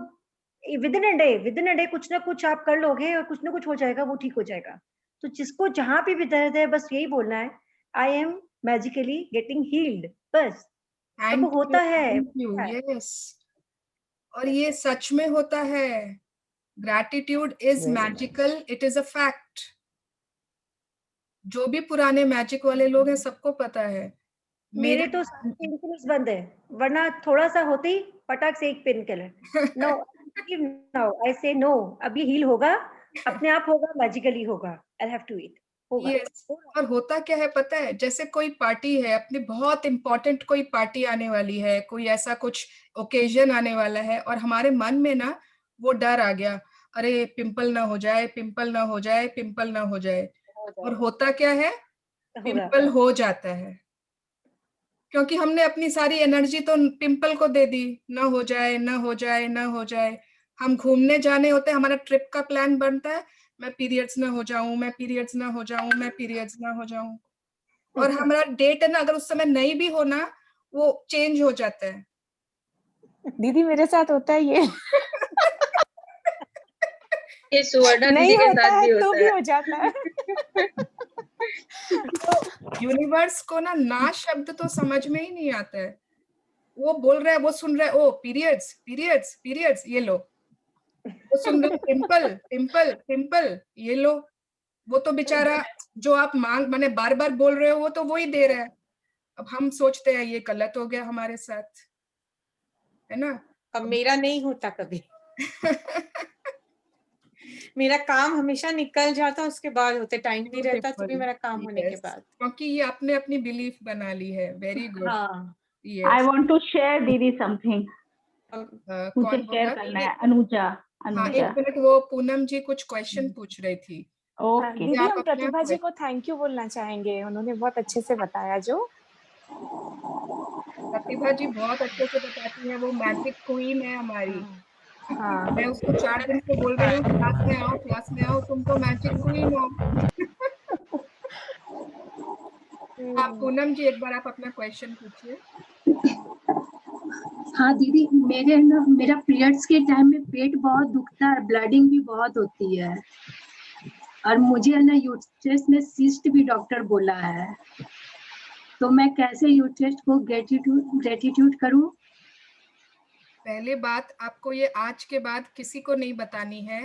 विद इन अ डे कुछ ना कुछ आप कर लोगे और कुछ ना कुछ हो जाएगा, वो ठीक हो जाएगा। तो जिसको जहां पे भी दर्द है, बस यही बोलना है, I am magically getting heeled, बस। और वो होता है। Thank you, yes. और ये सच में होता है, gratitude is magical, it is a fact. जो भी पुराने मैजिक वाले लोग हैं सबको पता है। मेरे तो पेन किलर्स बंद है, वरना थोड़ा सा होते ही पटाख से एक painkiller. No, Leave now. I say no. अब ये heal होगा, अपने आप होगा, magically होगा. I'll have to eat. होगा. Yes. और होता क्या है पता है, जैसे कोई पार्टी है, अपनी बहुत इंपॉर्टेंट कोई पार्टी आने वाली है, कोई ऐसा कुछ ओकेजन आने वाला है, और हमारे मन में ना वो डर आ गया, अरे पिंपल ना हो जाए, पिंपल ना हो जाए, पिंपल ना हो जाए, और होता क्या है, पिंपल हो जाता है, क्योंकि हमने अपनी सारी एनर्जी तो पिंपल को दे दी, ना हो जाए, ना हो जाए, ना हो जाए। हम घूमने जाने होते हैं, हमारा ट्रिप का प्लान बनता है, मैं पीरियड्स ना हो जाऊं, मैं पीरियड्स ना हो जाऊं, मैं पीरियड्स ना हो जाऊं, और हमारा डेट है ना, अगर उस समय नहीं भी हो ना, वो चेंज हो जाता है। दीदी मेरे साथ होता है ये। ये सुवर्णा दीदी नहीं के होता साथ है भी तो होता भी है। हो जाता है। तो यूनिवर्स को ना शब्द तो समझ में ही नहीं आता है, वो बोल रहा है, वो सुन रहा है, ओ पीरियड्स पीरियड्स पीरियड्स, ये लो, वो सुन रहे पिंपल पिंपल पिंपल, ये लो, वो तो बेचारा जो आप मांग माने बार बार बोल रहे हो, वो तो वो ही दे रहा है। अब हम सोचते हैं ये गलत हो गया हमारे साथ, है ना। अब मेरा नहीं होता कभी। मेरा काम हमेशा निकल जाता, उसके बाद होते, टाइम भी रहता तो भी मेरा काम होने के बाद। क्योंकि ये आपने अपनी बिलीफ बना ली है। Very good. हाँ। I want to share दीदी something. मुझे कौन शेयर बोला? करना है, अनुजा। हाँ, एक मिनट, वो पूनम जी कुछ क्वेश्चन पूछ रही थी। ओके। दीदी आप हम अपना प्रतिभा जी को थैंक यू बोलना चाहेंगे, उन्होंने बहुत अच्छे से बताया जो। प्रतिभा जी बहुत अच्छे से बताती है, वो मैजिक क्वीन है हमारी। हाँ। मैं उसको 4 दिन से बोल रही हूँ क्लास में आओ, तुम तो मैजिक क्वीन हो। हाँ पूनम जी, एक बार आप अपना क्वेश्चन पूछिए। हाँ दीदी, मेरा पीरियड्स के टाइम में पेट बहुत दुखता है, ब्लीडिंग भी बहुत होती है, और मुझे है ना यूट्रस में सिस्ट भी डॉक्टर बोला है, तो मैं कैसे यूट्रस को ग्रेटिट्यूड करूं? पहले बात, आपको ये आज के बाद किसी को नहीं बतानी है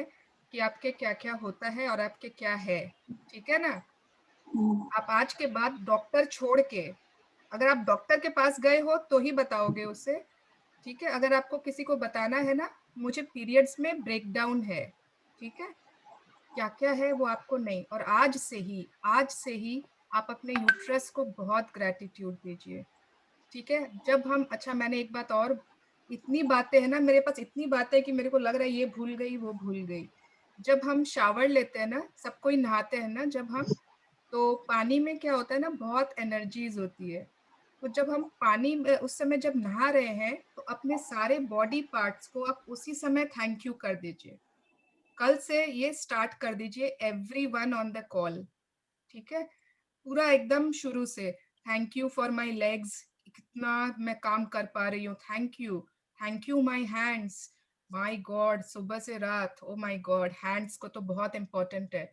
कि आपके क्या क्या होता है और आपके क्या है, ठीक है ना। आप आज के बाद डॉक्टर छोड़ के, अगर आप डॉक्टर के पास गए हो तो ही बताओगे उसे, ठीक है। अगर आपको किसी को बताना है ना, मुझे पीरियड्स में ब्रेकडाउन है, ठीक है, क्या क्या है वो आपको नहीं, और आज से ही आप अपने यूट्रस को बहुत ग्रेटिट्यूड दीजिए, ठीक है। जब हम, अच्छा मैंने एक बात और, इतनी बातें हैं ना मेरे पास, इतनी बातें कि मेरे को लग रहा है ये भूल गई वो भूल गई। जब हम शावर लेते हैं ना, सब कोई नहाते हैं ना जब हम, तो पानी में क्या होता है ना, बहुत एनर्जीज होती है। तो जब हम पानी में उस समय जब नहा रहे हैं, तो अपने सारे बॉडी पार्ट्स को आप उसी समय थैंक यू कर दीजिए। कल से ये स्टार्ट कर दीजिए, एवरीवन ऑन द कॉल, ठीक है, पूरा एकदम शुरू से। Thank you for my legs, कितना मैं काम कर पा रही हूँ, thank you my hands, my God सुबह से रात, ओ माई गॉड, हैंड्स को तो बहुत इंपॉर्टेंट है।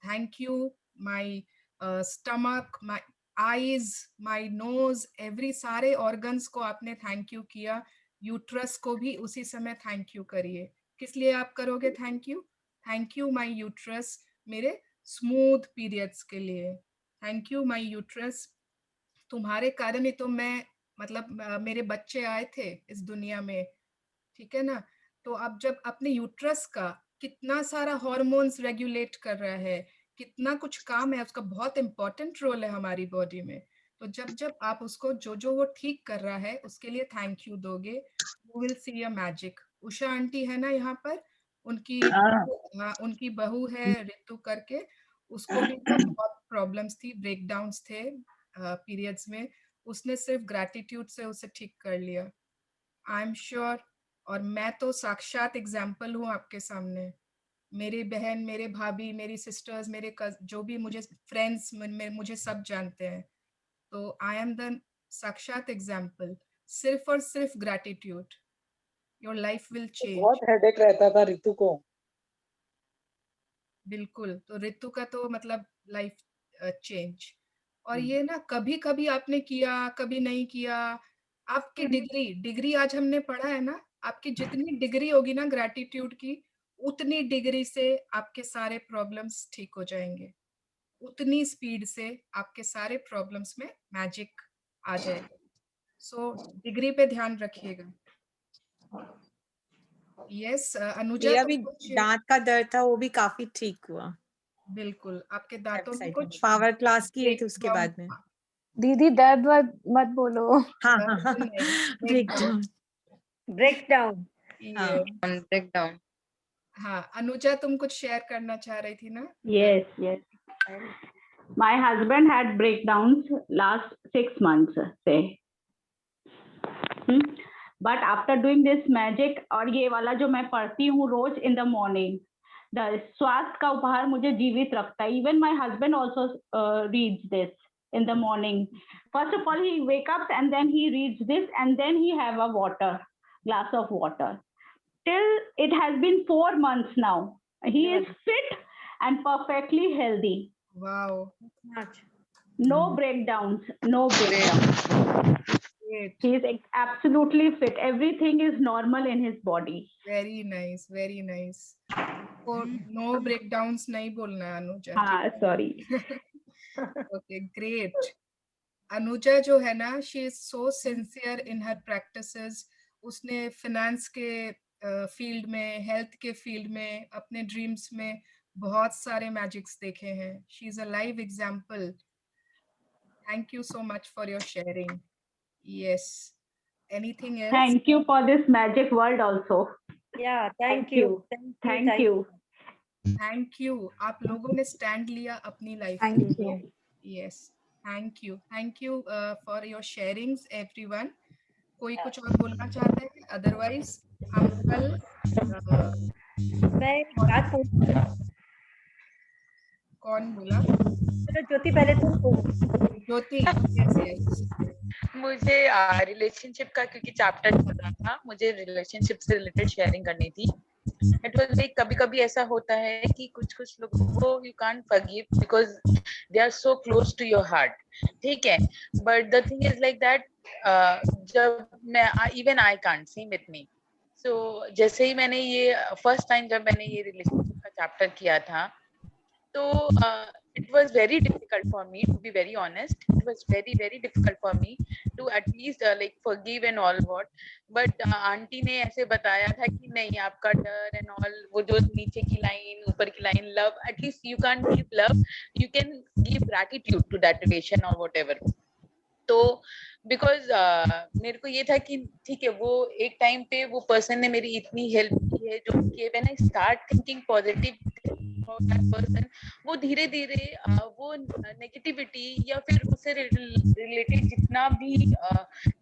Thank you my stomach, my eyes, my nose, every सारे ऑर्गन्स को आपने थैंक यू किया। यूट्रस को भी उसी समय थैंक यू करिए। किस लिए आप करोगे थैंक यू माई यूट्रस, मेरे स्मूथ पीरियड्स के लिए। थैंक यू माई यूट्रस, तुम्हारे कारण ही तो मैं, मतलब मेरे बच्चे आए थे इस दुनिया में, ठीक है ना। तो अब जब अपने यूट्रस का कितना सारा हार्मोन्स रेगुलेट कर रहा है, कितना कुछ काम है उसका, बहुत इंपॉर्टेंट रोल है हमारी बॉडी में। तो जब जब आप उसको जो वो ठीक कर रहा है उसके लिए थैंक यू दोगे, you will see a magic. Usha aunty है ना यहाँ पर, उनकी हाँ, उनकी बहू है ऋतु करके, उसको भी ना बहुत प्रॉब्लम्स थी, ब्रेकडाउन्स थे पीरियड्स में, उसने सिर्फ ग्रैटिट्यूड से उसे ठीक कर लिया, आई एम श्योर। और मैं तो साक्षात एग्जाम्पल हूँ आपके सामने। मेरी बहन, मेरे भाभी, मेरी सिस्टर्स, मेरे जो भी मुझे फ्रेंड्स, मुझे सब जानते हैं। तो आई एम द साक्षात एग्जाम्पल। सिर्फ और सिर्फ gratitude, your life will change. बहुत हेडेक रहता था ऋतु को। बिल्कुल, तो ऋतु का तो मतलब लाइफ चेंज। और ये ना कभी कभी आपने किया, कभी नहीं किया, आपकी डिग्री आज हमने पढ़ा है ना, आपकी जितनी डिग्री होगी ना ग्रैटिट्यूड की, उतनी डिग्री से आपके सारे प्रॉब्लम्स ठीक हो जाएंगे, उतनी स्पीड से आपके सारे प्रॉब्लम्स में मैजिक आ जाएगा। सो डिग्री पे ध्यान रखिएगा। यस अनुजा मेरा तुम भी कुछ दांत का दर्द था, वो भी काफी ठीक हुआ। बिल्कुल आपके दांतों में वेबसाइट में कुछ पावर क्लास की हुई थी उसके ब्रेकडाउन, बाद में। दीदी दर्द मत बोलो। हाँ दर्द नहीं, ब्रेकडाउन। ब्रेकडाउन। ये ब्रेकडाउन। हाँ अनुजा तुम कुछ शेयर करना चाह रही थी ना? Yes. My husband had breakdowns last 6 months से. But after doing this magic और ये वाला जो मैं पढ़ती हूँ रोज in the morning, the स्वास्थ्य का उपहार मुझे जीवित रखता है. Even my husband also reads this in the morning. First of all, he wake up and then he reads this and then he have a glass of water. Till it has been 4 months now. He is fit and perfectly healthy. Wow. No breakdowns. Great. He is absolutely fit. Everything is normal in his body. Very nice, very nice. को no breakdowns नहीं बोलना है अनुजा. हाँ, sorry. Okay, great. Anuja जो है ना, she is so sincere in her practices. उसने finance के फील्ड में, हेल्थ के फील्ड में, अपने ड्रीम्स में बहुत सारे मैजिक्स देखे हैं. She is a live example. Thank you so much for your sharing. Yes. Anything else? Thank you for this magic word also. Yeah, thank you. Thank you. Thank you. आप लोगों ने stand लिया अपनी life के Thank लिए. you. Yes. Thank you. Thank you for your sharings, everyone. कोई कुछ और बोलना चाहता है? Otherwise, हम कल मैं एक बात पूछूं? कौन बोला? चलो ज्योति पहले तुम बोलो. ज्योति. Yes, yes. मुझे रिलेशनशिप का क्योंकि चैप्टर चल रहा था, मुझे रिलेशनशिप से रिलेटेड शेयरिंग करनी थी. इट वाज लाइक कभी-कभी ऐसा होता है कि कुछ लोगों को you can't forgive because they are so close to your heart. ठीक है, but the thing is like that जब मैं even I can't same with me. So जैसे ही मैंने ये फर्स्ट टाइम जब मैंने ये रिलेशनशिप का चैप्टर किया था, तो it was very difficult for me, to be very honest. It was very difficult for me to at least like forgive and all what. But aunty ने ऐसे बताया था कि नहीं, आपका डर and all, वो जो नीचे की लाइन ऊपर की line, love, at least you can't give love, you can give gratitude to that relation or whatever. तो बिकॉज मेरे को ये था कि ठीक है, वो एक टाइम पे वो पर्सन ने मेरी इतनी हेल्प की है जो कि when I start thinking positive about that person, वो धीरे धीरे वो नेगेटिविटी या फिर उससे रिलेटेड जितना भी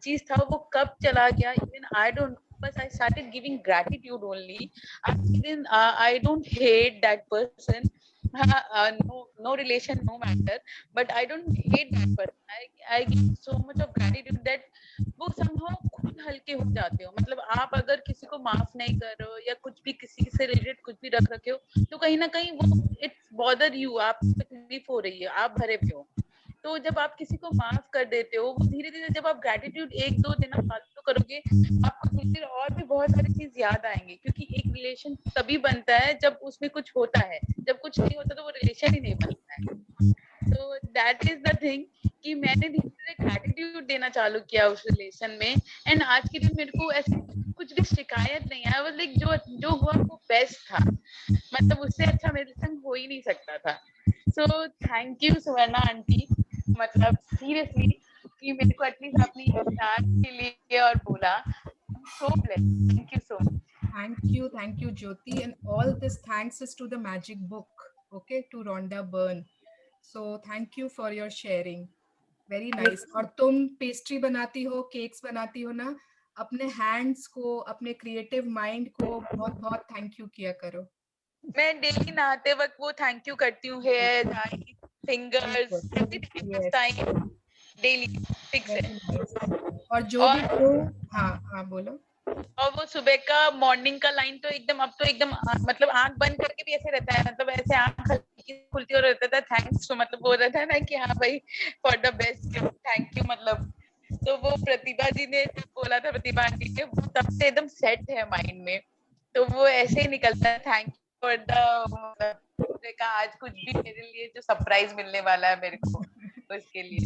चीज था वो कब चला गया, इवन आई डोंट, बस I started giving gratitude only. Even I don't hate that person. No relation, no matter, but I don't hate that person. I give so much of gratitude that वो somehow खुद हल्के हो जाते हो. मतलब आप अगर किसी को माफ नहीं कर रहे हो या कुछ भी किसी से रिलेटेड कुछ भी रख रखे हो, तो कहीं ना कहीं वो इट्स बॉदर यू, आप तकलीफ हो रही है, आप भरे पे हो. तो जब आप किसी को माफ कर देते हो, वो धीरे धीरे जब आप ग्रैटिट्यूड 1-2 दिन फालतू करोगे, आपको धीरे और भी बहुत सारी चीज याद आएंगी. क्योंकि एक रिलेशन तभी बनता है जब उसमें कुछ होता है, जब कुछ नहीं होता तो वो रिलेशन ही नहीं बनता है. तो दैट इज द थिंग कि मैंने धीरे धीरे ग्रैटिट्यूड देना चालू किया उस रिलेशन में. एंड आज के दिन मेरे को ऐसे कुछ भी शिकायत नहीं है. लाइक जो हुआ वो बेस्ट था. मतलब उससे अच्छा मेरे संग हो ही नहीं सकता था. So thank you Suvarna aunty, मतलब सीरियसली कि मेरे को एटलीस्ट अपनी स्टार्ट के लिए और बोला. So blessed. Thank you so much. Thank you, Jyoti, and all this thanks is to the magic book, okay, to Rhonda Byrne. So thank you for your sharing. Very nice. और तुम pastry बनाती हो, cakes बनाती हो ना, अपने hands को, अपने क्रिएटिव माइंड को बहुत बहुत थैंक यू किया करो. मैं डेली नहाते वक्त वो थैंक यू करती हूँ. Hair, eye, fingers, everything time daily fix है. और जो भी तो हाँ बोलो. और वो सुबह का मॉर्निंग का लाइन तो एकदम, अब तो एकदम मतलब आंख बंद करके भी ऐसे रहता है, मतलब ऐसे आंख खुलती और रहता था थैंक्स. तो मतलब वो रहता है ना कि हाँ भाई for the best, thank you. मतलब तो वो प्रतिभा जी ने बोला था, प्रतिभा आंटी ने, वो तब से एकदम सेट है माइंड में. तो वो ऐसे ही निकलता है थैंक यू फॉर द का आज कुछ भी मेरे लिए जो सरप्राइज मिलने वाला है मेरे को, उसके लिए.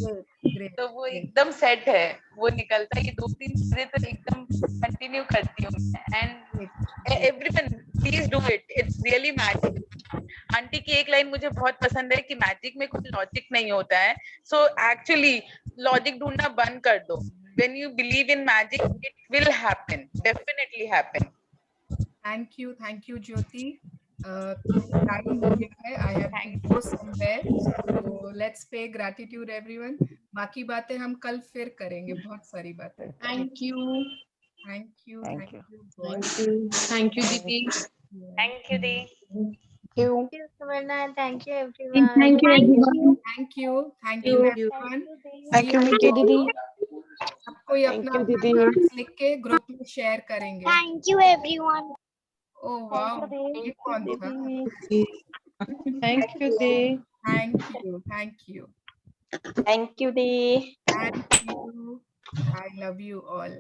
Great, तो वो great. एकदम सेट है, वो निकलता है। ये 2-3 चीजें तो एकदम कंटिन्यू करती हूँ and everyone please do it, it's really magic. Aunty की एक लाइन मुझे बहुत पसंद है कि मैजिक में कुछ लॉजिक नहीं होता है, सो एक्चुअली लॉजिक ढूंढना बंद कर दो। When you believe in magic it will happen, definitely happen. Thank you, Jyoti. Time हो गया है, I have to go somewhere. So let's pay gratitude everyone. बाकी बातें हम कल फिर करेंगे, बहुत सारी बातें। Thank you. Thank you. Thank you. God. Thank you, Didi. Thank you, Di. Thank you. Thank you, Suvarna. Thank you, everyone. Thank you, everyone. Thank you Thank you. everyone. Thank you, Vicky Didi. सब कोई Thank अपना you, Didi. cards लिख के group में share करेंगे। Thank you, everyone. Oh wow, ये कौन था? Thank you, Di. Thank you. Thank you, Di. Thank you. I love you all.